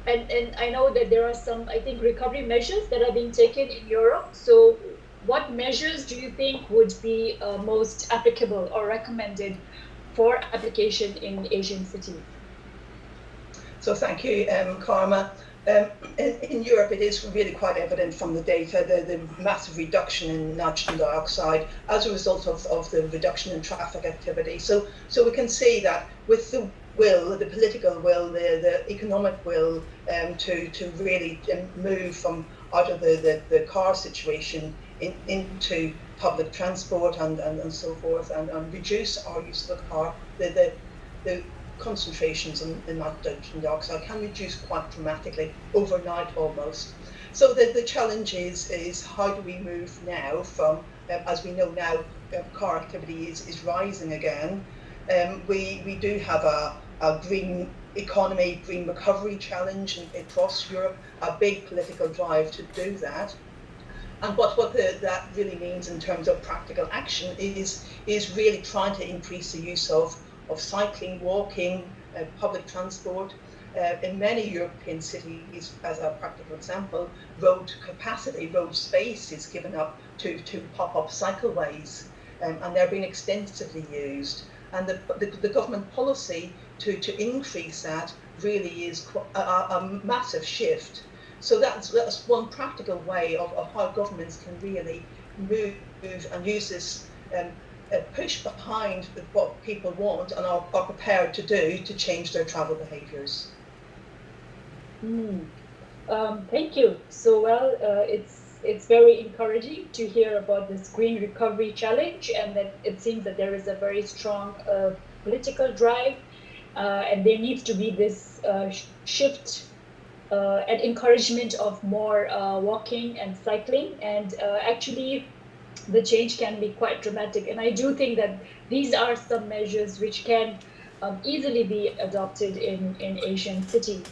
and I know that there are some, I think, recovery measures that are being taken in Europe. So, what measures do you think would be most applicable or recommended for application in Asian cities? So thank you, Karma. In Europe, it is really quite evident from the data the massive reduction in nitrogen dioxide as a result of the reduction in traffic activity. So we can see that with the will, the political will, the economic will to really move from out of the car situation into public transport and so forth and reduce our use of the car, the concentrations in nitrogen dioxide can reduce quite dramatically overnight almost. So the challenge is how do we move now from, as we know now, car activity is rising again. We do have a green economy, green recovery challenge across Europe, a big political drive to do that. And what that really means in terms of practical action is really trying to increase the use of cycling, walking, public transport. In many European cities, as a practical example, road capacity, road space is given up to pop-up cycleways, and they're being extensively used. And the government policy to increase that really is a massive shift. So that's one practical way of how governments can really move and use this push behind what people want and are prepared to do to change their travel behaviours. Thank you. So well, it's very encouraging to hear about this green recovery challenge, and that it seems that there is a very strong political drive, and there needs to be this shift and encouragement of more walking and cycling, and actually the change can be quite dramatic. And I do think that these are some measures which can easily be adopted in Asian cities.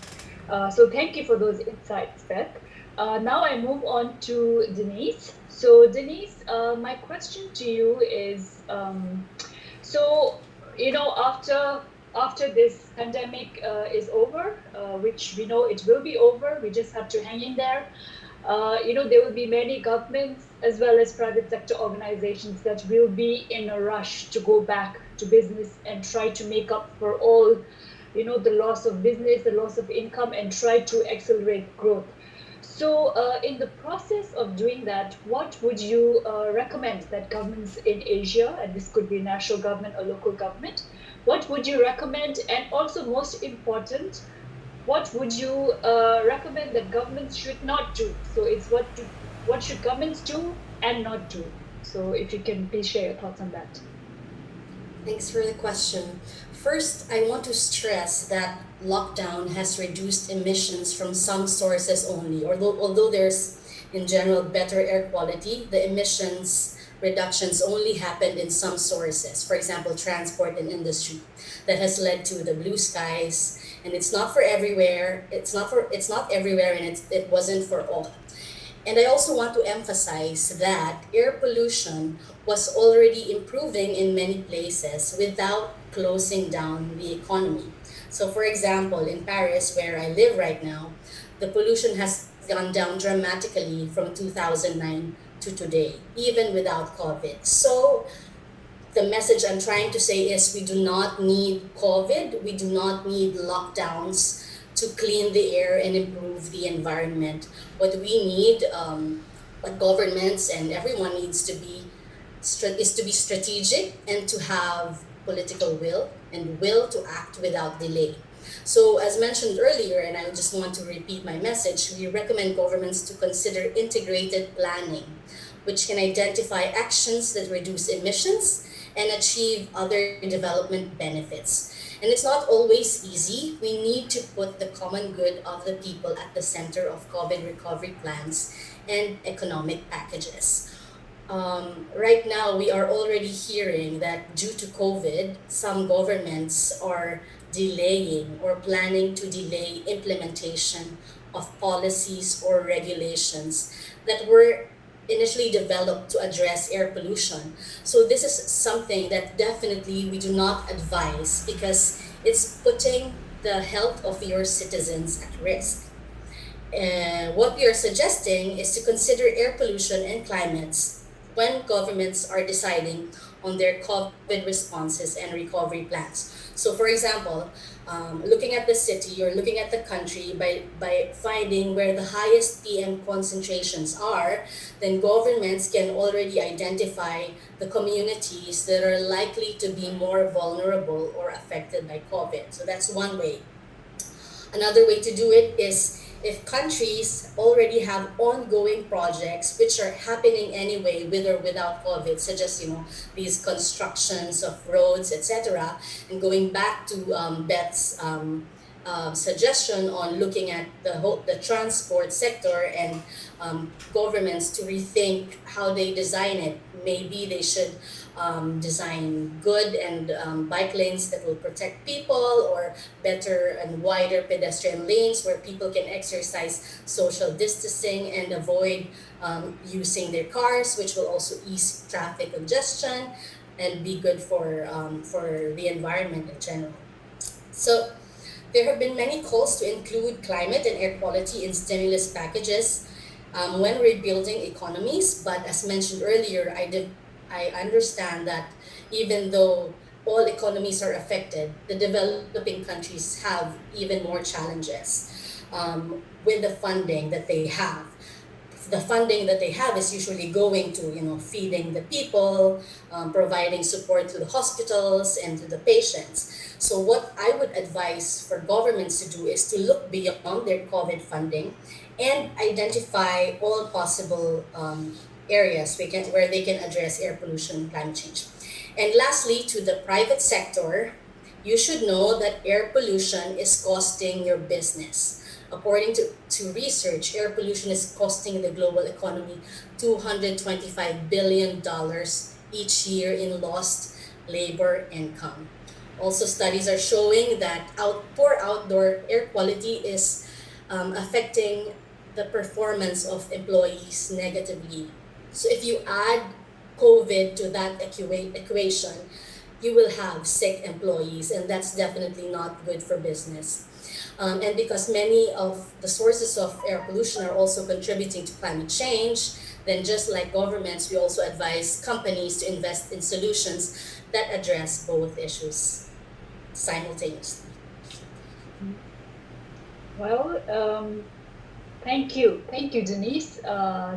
So thank you for those insights, Beth. Now I move on to Denise. So Denise, my question to you is, so after this pandemic is over, which we know it will be over, we just have to hang in there. There will be many governments as well as private sector organizations that will be in a rush to go back to business and try to make up for all, the loss of business, the loss of income, and try to accelerate growth. So in the process of doing that, what would you recommend that governments in Asia, and this could be national government or local government, what would you recommend? And also most important, what would you recommend that governments should not do? So it's what should governments do and not do? So if you can please share your thoughts on that. Thanks for the question. First, I want to stress that lockdown has reduced emissions from some sources only. Although there's in general better air quality, the emissions reductions only happened in some sources. For example, transport and industry. That has led to the blue skies, and it's not for everywhere. It's not everywhere, and it wasn't for all. And I also want to emphasize that air pollution was already improving in many places without closing down the economy. So, for example, in Paris, where I live right now, the pollution has gone down dramatically from 2009 to today, even without COVID. So the message I'm trying to say is we do not need COVID, we do not need lockdowns to clean the air and improve the environment. What we need, what governments and everyone needs to be is to be strategic and to have political will and will to act without delay. So, as mentioned earlier, and I just want to repeat my message, we recommend governments to consider integrated planning, which can identify actions that reduce emissions and achieve other development benefits. And it's not always easy. We need to put the common good of the people at the center of COVID recovery plans and economic packages. Right now, we are already hearing that due to COVID, some governments are delaying or planning to delay implementation of policies or regulations that were initially developed to address air pollution. So this is something that definitely we do not advise because it's putting the health of your citizens at risk. What we are suggesting is to consider air pollution and climates when governments are deciding on their COVID responses and recovery plans. So, for example, looking at the city or looking at the country by finding where the highest PM concentrations are, then governments can already identify the communities that are likely to be more vulnerable or affected by COVID. So, that's one way. Another way to do it is if countries already have ongoing projects which are happening anyway with or without COVID, such as these constructions of roads, etc. And going back to Beth's suggestion on looking at the transport sector and governments to rethink how they design it. Maybe they should design good and bike lanes that will protect people, or better and wider pedestrian lanes where people can exercise social distancing and avoid using their cars, which will also ease traffic congestion and be good for the environment in general. So there have been many calls to include climate and air quality in stimulus packages when rebuilding economies. But as mentioned earlier, I understand that even though all economies are affected, the developing countries have even more challenges with the funding that they have. The funding that they have is usually going to feeding the people, providing support to the hospitals and to the patients. So what I would advise for governments to do is to look beyond their COVID funding and identify all possible areas where they can address air pollution and climate change. And lastly, to the private sector, you should know that air pollution is costing your business. According to research, air pollution is costing the global economy $225 billion each year in lost labor income. Also, studies are showing that poor outdoor air quality is affecting the performance of employees negatively. So, if you add COVID to that equation, you will have sick employees, and that's definitely not good for business. And because many of the sources of air pollution are also contributing to climate change, then just like governments, we also advise companies to invest in solutions that address both issues simultaneously. Well, thank you, Denise.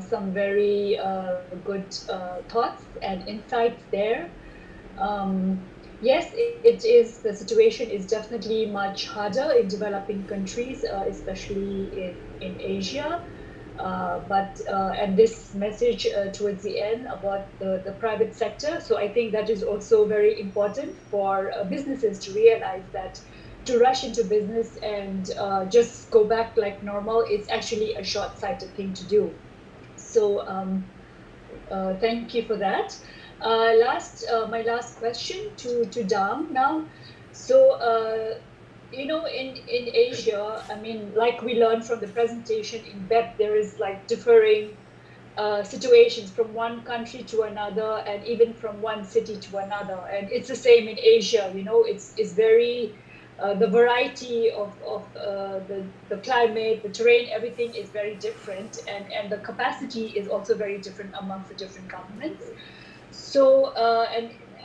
Some very good thoughts and insights there. Yes, it is. The situation is definitely much harder in developing countries, especially in Asia. And this message towards the end about the private sector. So I think that is also very important for businesses to realize that to rush into business and just go back like normal is actually a short-sighted thing to do. So thank you for that. My last question to Dam now. So, in Asia, I mean, like we learned from the presentation in Beth, there is like differing situations from one country to another, and even from one city to another. And it's the same in Asia. It's very the variety of the climate, the terrain, everything is very different, and the capacity is also very different amongst the different governments. So,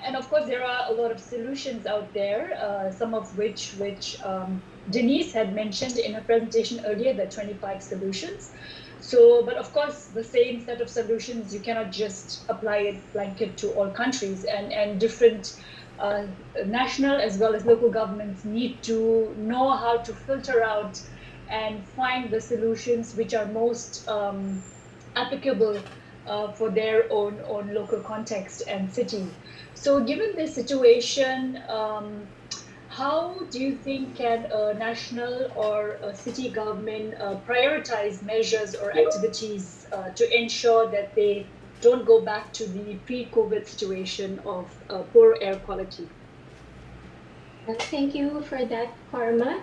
and of course, there are a lot of solutions out there, some of which Denise had mentioned in her presentation earlier, the 25 solutions. So, but of course, the same set of solutions, you cannot just apply it blanket to all countries, and different uh, national as well as local governments need to know how to filter out and find the solutions which are most applicable for their own local context and city. So, given this situation, how do you think can a national or a city government prioritize measures or activities to ensure that they don't go back to the pre-COVID situation of poor air quality? Thank you for that, Karma.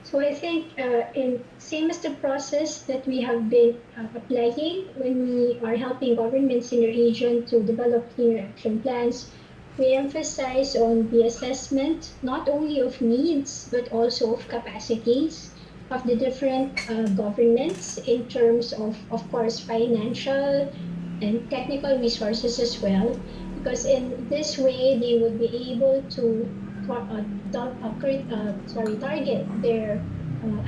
So I think in same as the process that we have been applying when we are helping governments in the region to develop cleaner action plans, we emphasize on the assessment not only of needs but also of capacities of the different governments in terms of course, financial and technical resources as well. Because in this way, they would be able to target their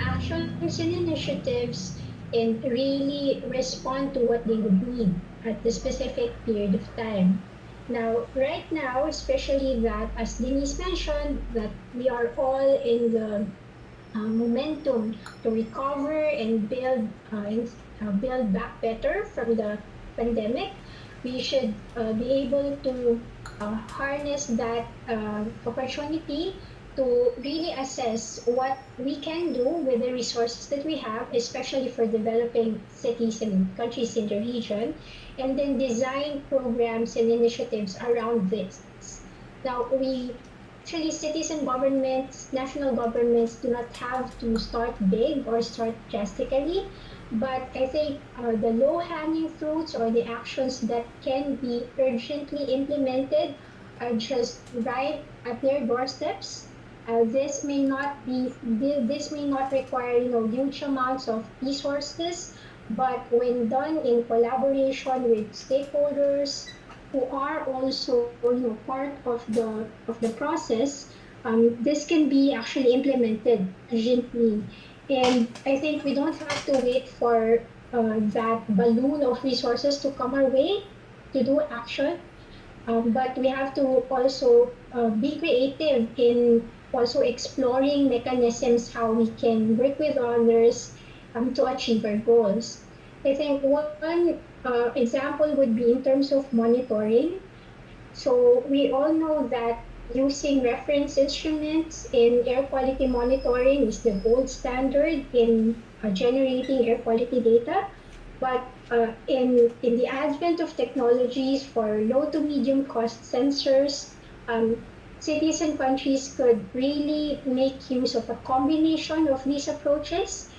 actions and initiatives and really respond to what they would need at the specific period of time. Now, right now, especially that, as Denise mentioned, that we are all in the momentum to recover and build back better from the pandemic, we should be able to harness that opportunity to really assess what we can do with the resources that we have, especially for developing cities and countries in the region, and then design programs and initiatives around this. Now, actually, cities and governments, national governments do not have to start big or start drastically. But I think the low-hanging fruits or the actions that can be urgently implemented are just right at their doorsteps. This may not require huge amounts of resources, but when done in collaboration with stakeholders who are also part of the process, this can be actually implemented urgently. And I think we don't have to wait for that balloon of resources to come our way to do action, but we have to also be creative in also exploring mechanisms how we can work with others to achieve our goals. I think one example would be in terms of monitoring. So we all know that using reference instruments in air quality monitoring is the gold standard in generating air quality data. But in the advent of technologies for low to medium cost sensors, cities and countries could really make use of a combination of these approaches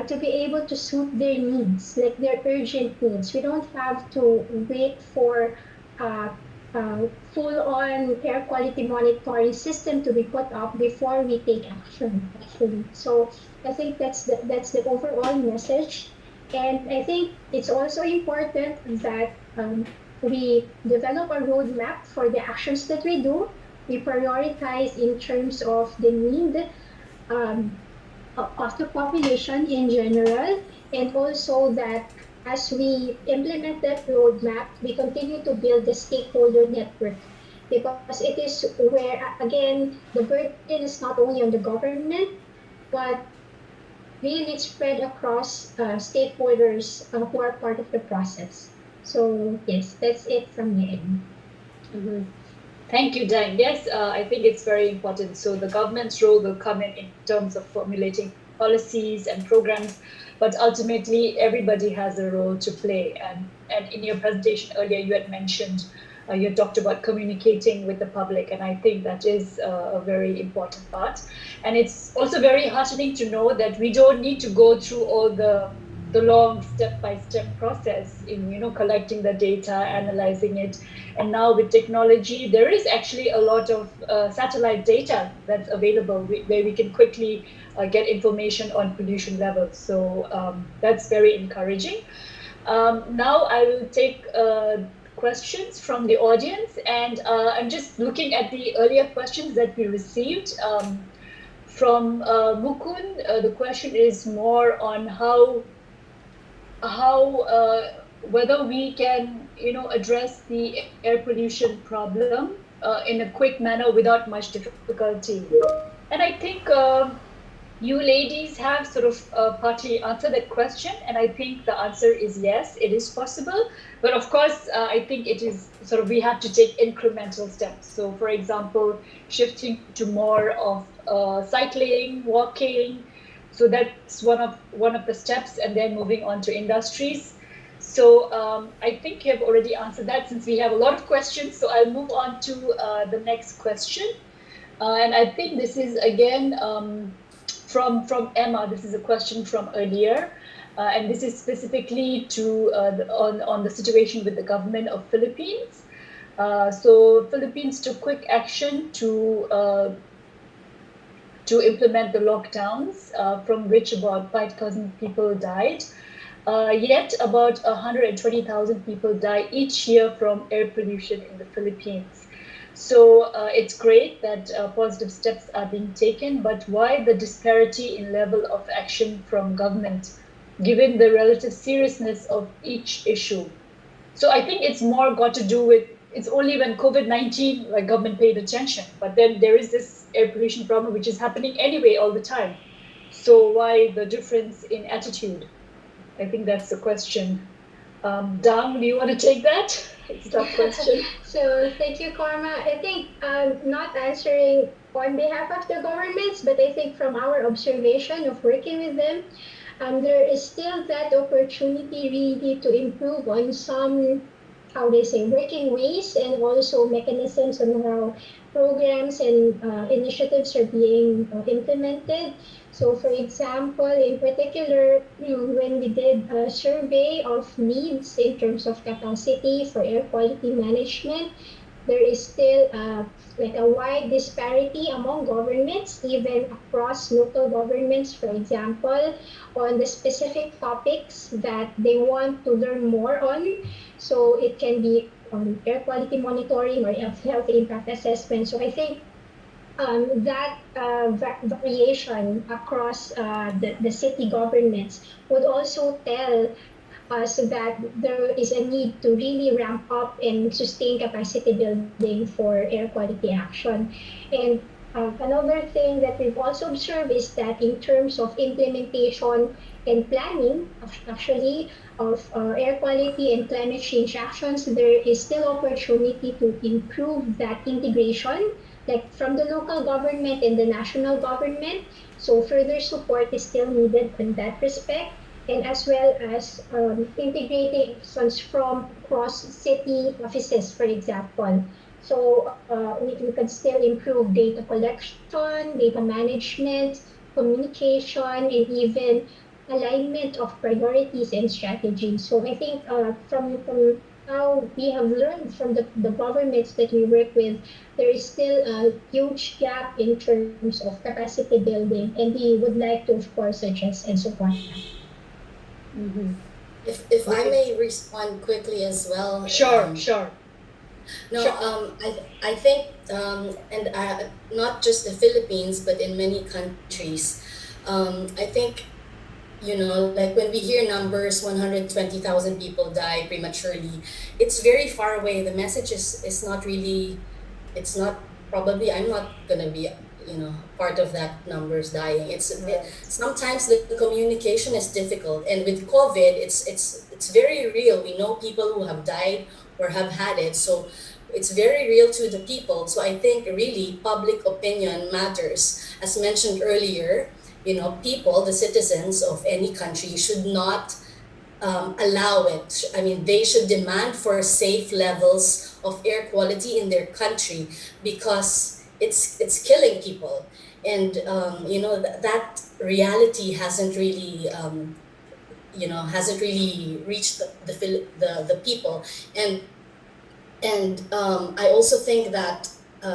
to be able to suit their needs, like their urgent needs. We don't have to wait for uh, full-on air quality monitoring system to be put up before we take action. Actually, so I think that's the overall message, and I think it's also important that we develop a roadmap for the actions that we do. We prioritize in terms of the need um, of the population in general, and also that as we implement that roadmap, we continue to build the stakeholder network because it is where, again, the burden is not only on the government, but really spread across stakeholders who are part of the process. So, yes, that's it from me. Mhm. Thank you, Dan. Yes, I think it's very important. So the government's role will come in terms of formulating policies and programs, but ultimately everybody has a role to play. And in your presentation earlier, you had mentioned, you had talked about communicating with the public, and I think that is a very important part. And it's also very heartening to know that we don't need to go through all the the long step-by-step process in collecting the data, analyzing it, and now with technology, there is actually a lot of satellite data that's available where we can quickly get information on pollution levels. So that's very encouraging. Now I will take questions from the audience, and I'm just looking at the earlier questions that we received. From Mukund, the question is more on how whether we can address the air pollution problem in a quick manner without much difficulty. And I think you ladies have sort of partly answered that question, and I think the answer is yes, it is possible. But of course, I think it is sort of we have to take incremental steps. So, for example, shifting to more of cycling, walking. So that's one of the steps, and then moving on to industries. So I think you have already answered that since we have a lot of questions. So I'll move on to the next question. And I think this is again from Emma. This is a question from earlier, and this is specifically on the situation with the government of Philippines. So Philippines took quick action to implement the lockdowns, from which about 5,000 people died. Yet about 120,000 people die each year from air pollution in the Philippines. So it's great that positive steps are being taken, but why the disparity in level of action from government, given the relative seriousness of each issue? So I think it's more got to do with it's only when COVID-19 like government paid attention, but then there is this air pollution problem which is happening anyway all the time. So why the difference in attitude? I think that's the question. Dang, do you want to take that? It's a tough question. So thank you, Karma. I think not answering on behalf of the governments, but I think from our observation of working with them, there is still that opportunity really to improve on some, how they say, working ways and also mechanisms on how programs and initiatives are being implemented. So, for example, in particular, when we did a survey of needs in terms of capacity for air quality management, there is still like a wide disparity among governments, even across local governments, for example, on the specific topics that they want to learn more on. So it can be on air quality monitoring or health impact assessment. So I think that variation across the city governments would also tell us that there is a need to really ramp up and sustain capacity building for air quality action. And another thing that we've also observed is that in terms of implementation and planning, actually, of air quality and climate change actions, there is still opportunity to improve that integration, like from the local government and the national government. So further support is still needed in that respect, and as well as integrating actions from cross-city offices, for example. So we could still improve data collection, data management, communication, and even alignment of priorities and strategies. So I think from how we have learned from the governments that we work with, there is still a huge gap in terms of capacity building, and we would like to, of course, suggest and support that. Mm-hmm. If I Great. may respond quickly as well. Sure, sure, No, sure. I think, and not just the Philippines, but in many countries, I think, like when we hear numbers, 120,000 people die prematurely, it's very far away. The message is not really, it's not, probably, I'm not gonna be, part of that numbers dying. Right. Sometimes the communication is difficult, and with COVID, it's very real. We know people who have died or have had it, so it's very real to the people. So I think really public opinion matters. As mentioned earlier, people, the citizens of any country should not allow it. I mean, they should demand for safe levels of air quality in their country, because it's killing people, and that reality hasn't really hasn't really reached the people. And I also think that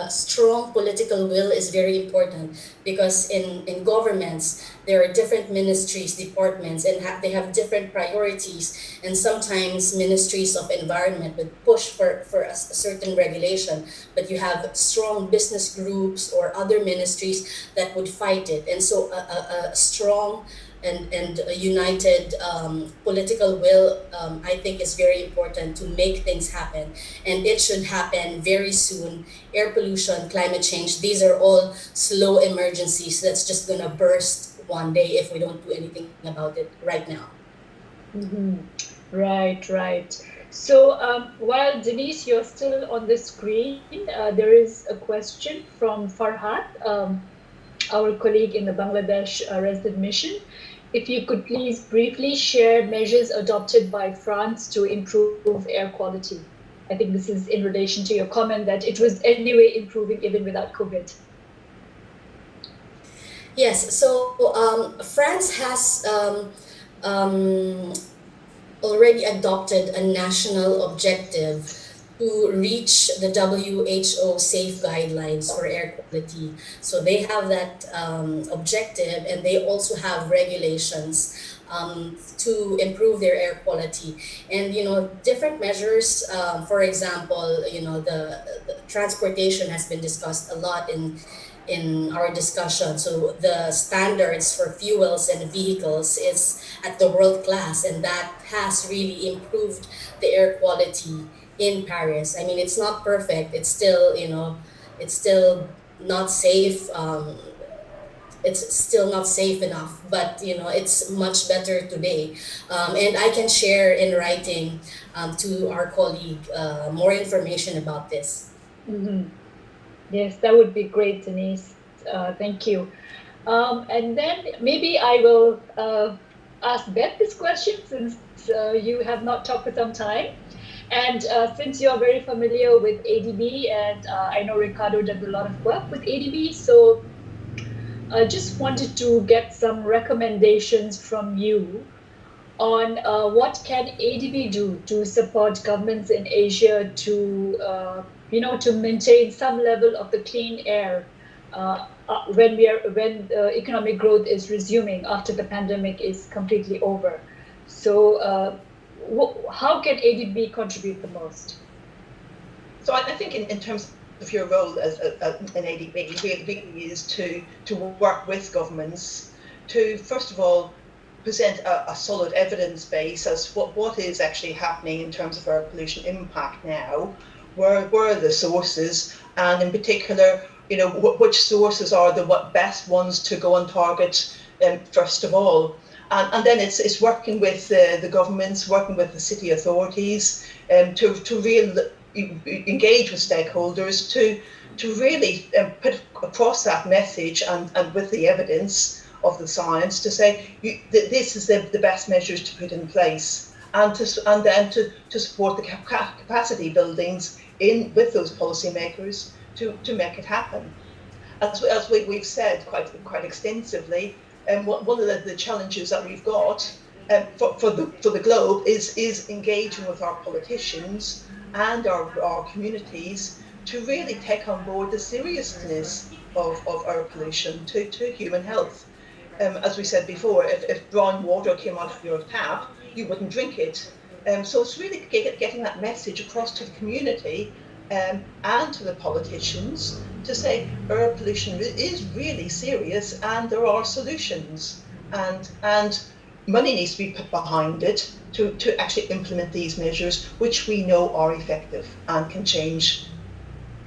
strong political will is very important, because in governments there are different ministries, departments, and they have different priorities. And sometimes ministries of environment would push for a certain regulation, but you have strong business groups or other ministries that would fight it. And so a strong and a united political will, I think, is very important to make things happen, and it should happen very soon. Air pollution, climate change, these are all slow emergencies that's just gonna burst one day if we don't do anything about it right now. Right, right. So while Denise, you're still on the screen, there is a question from Farhat, our colleague in the Bangladesh resident mission. If you could please briefly share measures adopted by France to improve air quality. I think this is in relation to your comment that it was anyway improving even without COVID. Yes, so France has um, already adopted a national objective to reach the WHO safe guidelines for air quality. So they have that objective, and they also have regulations to improve their air quality. And different measures. For example, the transportation has been discussed a lot in our discussion. So the standards for fuels and vehicles is at the world class, and that has really improved the air quality in Paris. I mean, it's not perfect. It's still, it's still not safe. It's still not safe enough, but it's much better today. And I can share in writing to our colleague more information about this. Mm-hmm. Yes, that would be great, Denise. Thank you. And then maybe I will ask Beth this question, since you have not talked for some time. And since you're very familiar with ADB, and I know Ricardo does a lot of work with ADB, so I just wanted to get some recommendations from you on what can ADB do to support governments in Asia to, to maintain some level of the clean air when economic growth is resuming after the pandemic is completely over. So, how can ADB contribute the most? So I think in terms of your role as an ADB, really is to work with governments to, first of all, present a solid evidence base as what is actually happening in terms of our pollution impact now, where are the sources, and in particular, which sources are the best ones to go and target first of all. And then it's working with the governments, working with the city authorities, to really engage with stakeholders to really put across that message and with the evidence of the science to say this is the best measures to put in place, and then to support the capacity buildings with those policymakers to make it happen. As we've said quite extensively, one of the challenges that we've got for the globe is engaging with our politicians and our communities to really take on board the seriousness of air pollution to human health. As we said before, if brown water came out of your tap, you wouldn't drink it. So it's really getting that message across to the community and to the politicians to say air pollution is really serious and there are solutions, and money needs to be put behind it to actually implement these measures, which we know are effective and can change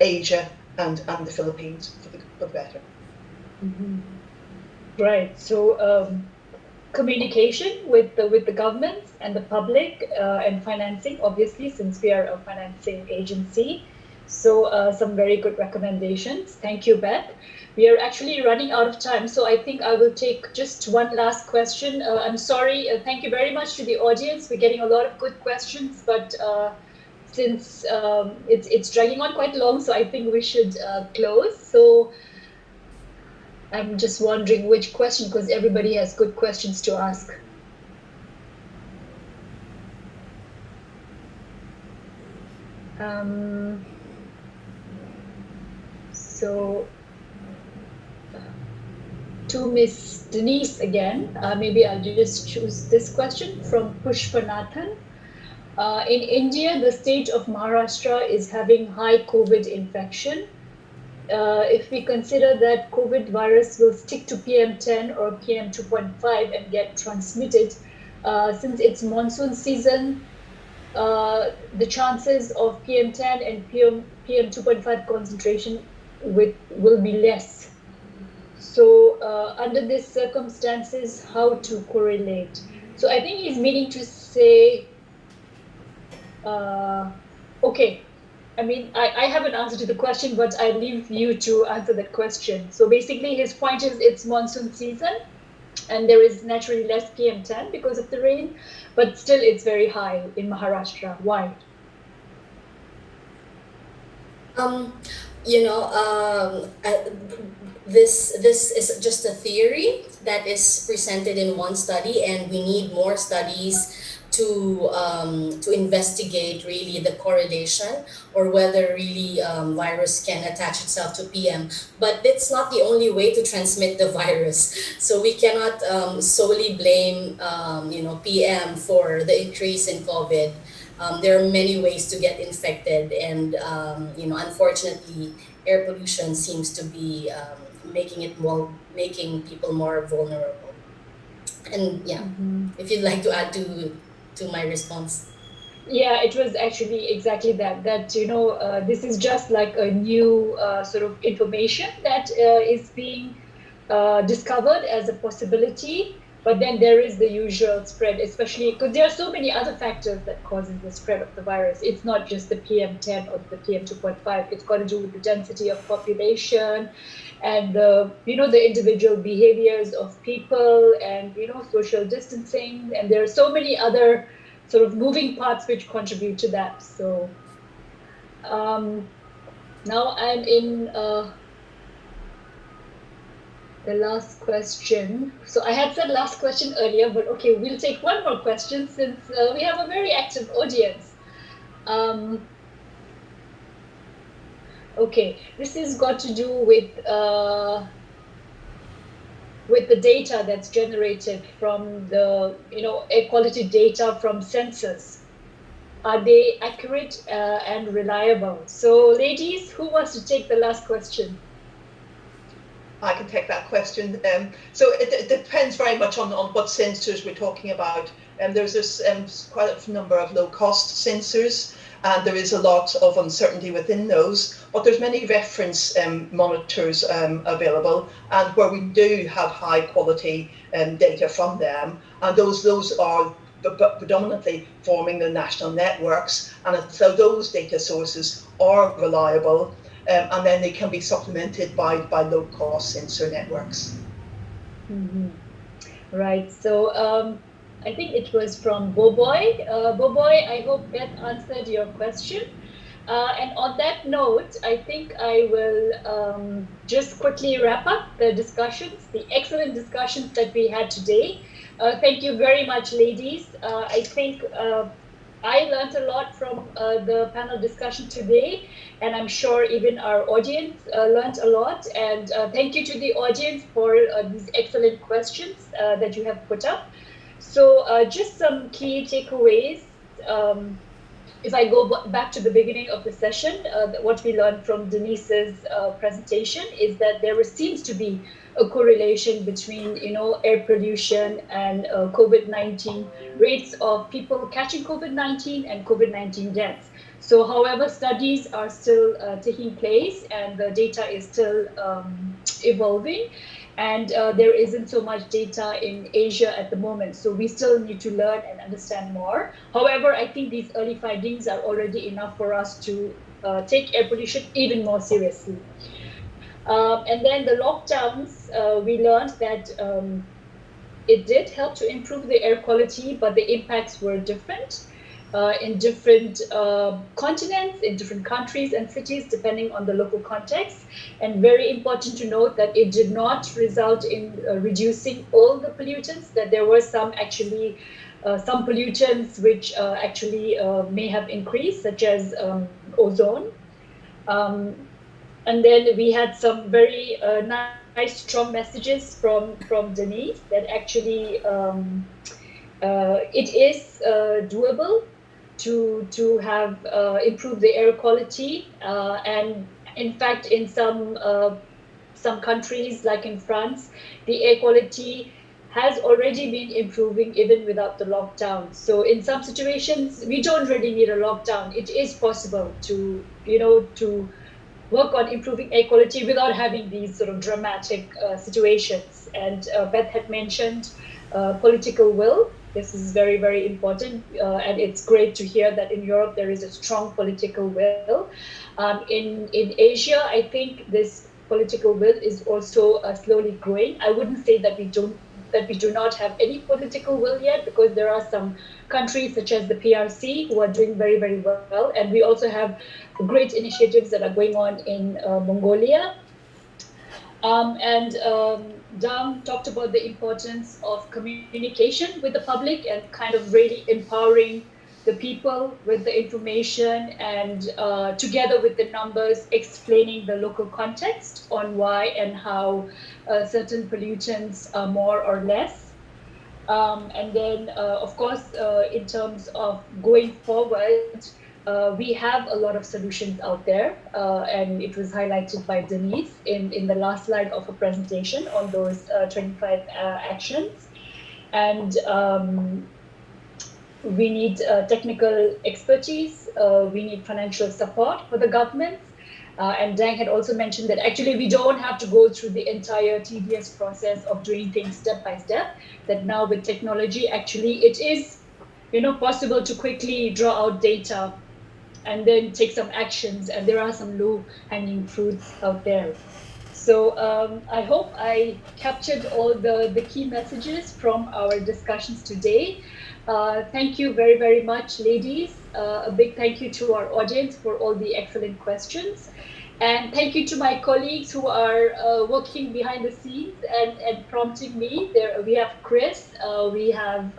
Asia and the Philippines for the better. Mm-hmm. Right. So communication with the governments and the public, and financing, obviously, since we are a financing agency. So some very good recommendations. Thank you, Beth. We are actually running out of time, so I think I will take just one last question. I'm sorry. Thank you very much to the audience. We're getting a lot of good questions, but since it's dragging on quite long, so I think we should close. So I'm just wondering which question, because everybody has good questions to ask. So to Miss Denise again, maybe I'll just choose this question from Pushpanathan. In India, the state of Maharashtra is having high COVID infection. If we consider that COVID virus will stick to PM10 or PM2.5 and get transmitted, since it's monsoon season, the chances of PM10 and PM2.5 concentration will be less. So under these circumstances, how to correlate? So I think he's meaning to say, okay, I mean, I have an answer to the question, but I leave you to answer that question. So basically, his point is it's monsoon season, and there is naturally less PM10 because of the rain, but still it's very high in Maharashtra. Why? You know, this is just a theory that is presented in one study, and we need more studies to investigate really the correlation or whether really virus can attach itself to PM. But it's not the only way to transmit the virus, so we cannot solely blame PM for the increase in COVID. There are many ways to get infected, and unfortunately, air pollution seems to be making people more vulnerable. And yeah, if you'd like to add to my response. Yeah, it was actually exactly that. This is just like a new sort of information that is being discovered as a possibility. But then there is the usual spread, especially because there are so many other factors that causes the spread of the virus. It's not just the PM10 or the PM2.5. It's got to do with the density of population and the individual behaviors of people and social distancing. And there are so many other sort of moving parts which contribute to that. So now I'm in the last question. So I had said last question earlier, but okay, we'll take one more question since we have a very active audience. Okay, this has got to do with the data that's generated from the air quality data from sensors. Are they accurate and reliable? So ladies, who wants to take the last question? I can take that question. So it depends very much on what sensors we're talking about. There's this quite a number of low-cost sensors, and there is a lot of uncertainty within those. But there's many reference monitors available, and where we do have high-quality data from them, and those are predominantly forming the national networks, and so those data sources are reliable. And then they can be supplemented by low-cost sensor networks. Right. So I think it was from Boboy. Boboy, I hope Beth answered your question. And on that note, I think I will just quickly wrap up the discussions, the excellent discussions that we had today. Thank you very much, ladies. I think I learned a lot from the panel discussion today, and I'm sure even our audience learned a lot. And thank you to the audience for these excellent questions that you have put up. So just some key takeaways. If I go back to the beginning of the session, what we learned from Denise's presentation is that there seems to be a correlation between air pollution and COVID-19 rates of people catching COVID-19 and COVID-19 deaths. So however, studies are still taking place and the data is still evolving, and there isn't so much data in Asia at the moment. So we still need to learn and understand more. However, I think these early findings are already enough for us to take air pollution even more seriously. And then the lockdowns, we learned that it did help to improve the air quality, but the impacts were different. in different continents, in different countries and cities, depending on the local context. And very important to note that it did not result in reducing all the pollutants, that there were some actually some pollutants which actually may have increased, such as ozone. Um, and then we had some very nice, strong messages from Denise that actually it is doable to have improved the air quality, and in fact, in some countries like in France, the air quality has already been improving even without the lockdown. So in some situations, we don't really need a lockdown. It is possible to to work on improving air quality without having these sort of dramatic situations. And Beth had mentioned political will. This is very, very important. And it's great to hear that in Europe there is a strong political will. In Asia, I think this political will is also slowly growing. I wouldn't say that we do not have any political will yet, because there are some countries such as the PRC who are doing very, very well. And we also have great initiatives that are going on in Mongolia. And Dam talked about the importance of communication with the public and kind of really empowering the people with the information, and together with the numbers, explaining the local context on why and how certain pollutants are more or less. And then, of course, in terms of going forward, we have a lot of solutions out there, and it was highlighted by Denise in the last slide of her presentation on those 25 actions. And we need technical expertise, we need financial support for the governments. And Dang had also mentioned that actually we don't have to go through the entire tedious process of doing things step by step, that now with technology, actually it is possible to quickly draw out data and then take some actions, and there are some low hanging fruits out there. So I hope I captured all the key messages from our discussions today. Thank you very, very much, ladies. A big thank you to our audience for all the excellent questions. And thank you to my colleagues who are working behind the scenes and prompting me. There, we have Chris, we have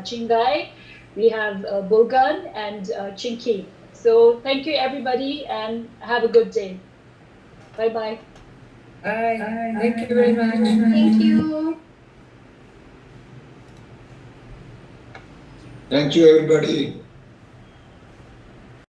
Chingai, we have Bogan, and Chinky. So thank you, everybody, and have a good day. Bye-bye. Bye. Thank you very much. Thank you. Thank you, everybody.